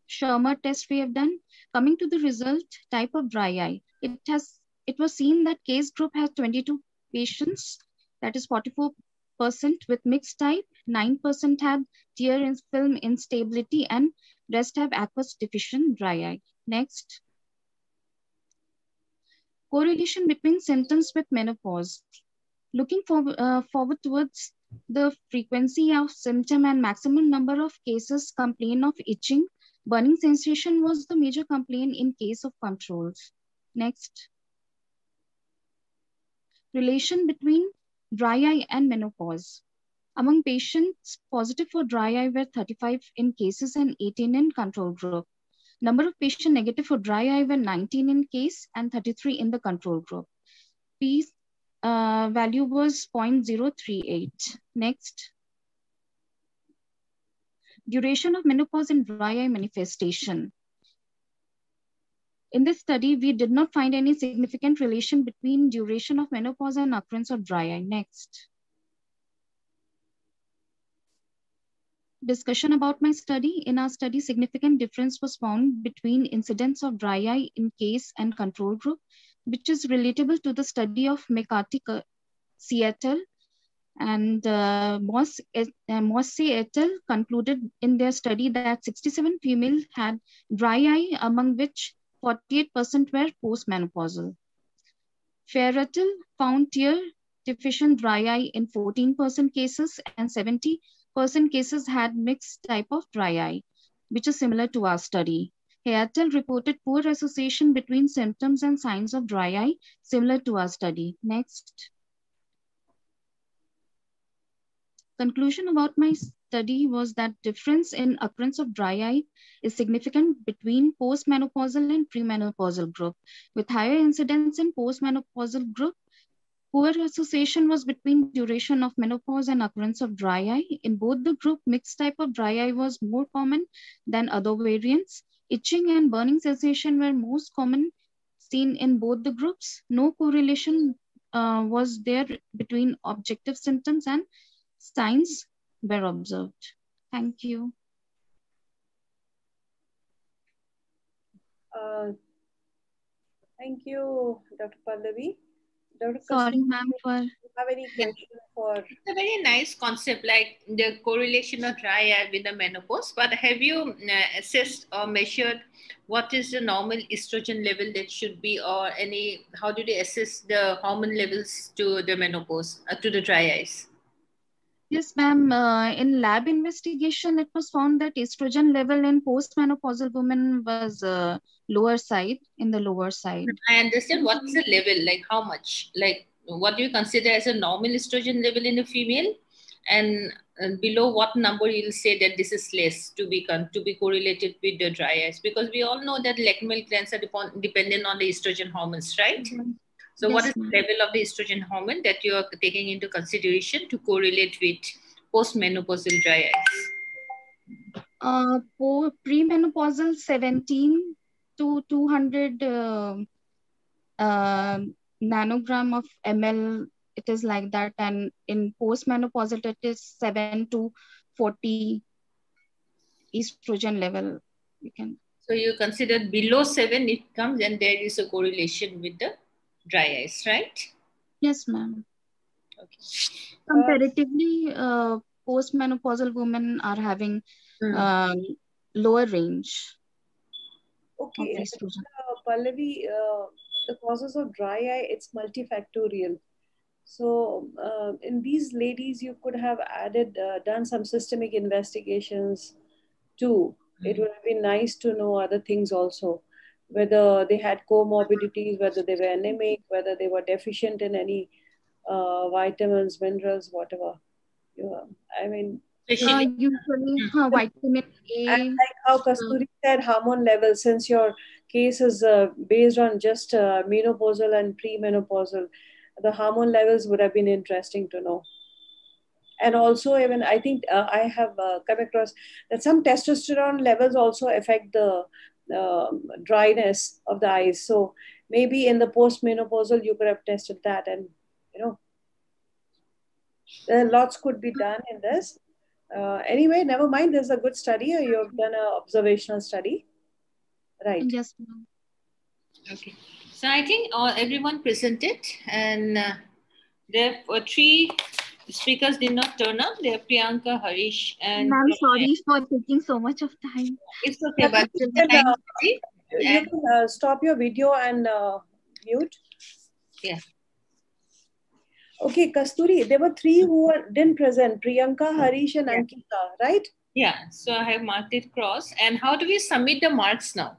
Schirmer test we have done. Coming to the result, type of dry eye. It was seen that case group has 22 patients, that is 44% with mixed type, 9% had tear film instability, and rest have aqueous deficient dry eye. Next. Correlation between symptoms with menopause. Looking forward towards the frequency of symptom and maximum number of cases complain of itching, burning sensation was the major complaint in case of controls. Next. Relation between dry eye and menopause. Among patients positive for dry eye were 35 in cases and 18 in control group. Number of patients negative for dry eye were 19 in case and 33 in the control group. P value was 0.038. Next. Duration of menopause in dry eye manifestation. In this study, we did not find any significant relation between duration of menopause and occurrence of dry eye. Next. Discussion about my study. In our study, significant difference was found between incidence of dry eye in case and control group, which is relatable to the study of McCarthy Seattle and Moss et al. Concluded in their study that 67 females had dry eye, among which 48% were postmenopausal. Fair et al. Found tear deficient dry eye in 14% cases and 70% cases had mixed type of dry eye, which is similar to our study. Hayat reported poor association between symptoms and signs of dry eye, similar to our study. Next. Conclusion about my study was that difference in occurrence of dry eye is significant between postmenopausal and premenopausal group, with higher incidence in postmenopausal group. Poor association was between duration of menopause and occurrence of dry eye. In both the group, mixed type of dry eye was more common than other variants. Itching and burning sensation were most common seen in both the groups. No correlation was there between objective symptoms and signs were observed. Thank you. Thank you, Dr. Pallavi. Dr. Sorry, ma'am, for... Have any question for... It's a very nice concept, like the correlation of dry eye with the menopause. But have you assessed or measured what is the normal estrogen level that should be, or any? How do they assess the hormone levels to the menopause, to the dry eyes? Yes, ma'am. In lab investigation, it was found that estrogen level in postmenopausal women was lower side, in the lower side. I understand. What's the level? Like how much? Like what do you consider as a normal estrogen level in a female? And below what number you'll say that this is less to be correlated with the dry eyes? Because we all know that lacrimal glands are dependent on the estrogen hormones, right? So Yes, what is the level of the estrogen hormone that you are taking into consideration to correlate with postmenopausal dry eyes? Premenopausal 17 to 200 nanogram of ml, it is like that. And in postmenopausal, it is 7 to 40 estrogen level. You can. So you consider below 7 it comes and there is a correlation with the dry eyes, right? Yes, ma'am. Okay. Comparatively, postmenopausal women are having lower range. Okay, Pallavi, the causes of dry eye, it's multifactorial. So in these ladies, you could have done some systemic investigations too. It would have been nice to know other things also, whether they had comorbidities, whether they were anemic, whether they were deficient in any vitamins, minerals, whatever. I mean, usually vitamin A. And like how Kasturi said, hormone levels, since your case is based on just menopausal and premenopausal, the hormone levels would have been interesting to know. And also, even I think I have come across that some testosterone levels also affect the dryness of the eyes. So maybe in the postmenopausal, you could have tested that, and lots could be done in this. Anyway, never mind. There's a good study. You have done an observational study, right? Yes, ma'am. Okay. So I think everyone presented, and there were 3 speakers did not turn up. They are Priyanka, Harish, and. I'm sorry for taking so much of time. It's okay, but you can stop your video and mute. Yeah. Okay, Kasturi, there were 3 who didn't present, Priyanka, Harish, and Ankita, right? Yeah, so I have marked it cross. And how do we submit the marks now?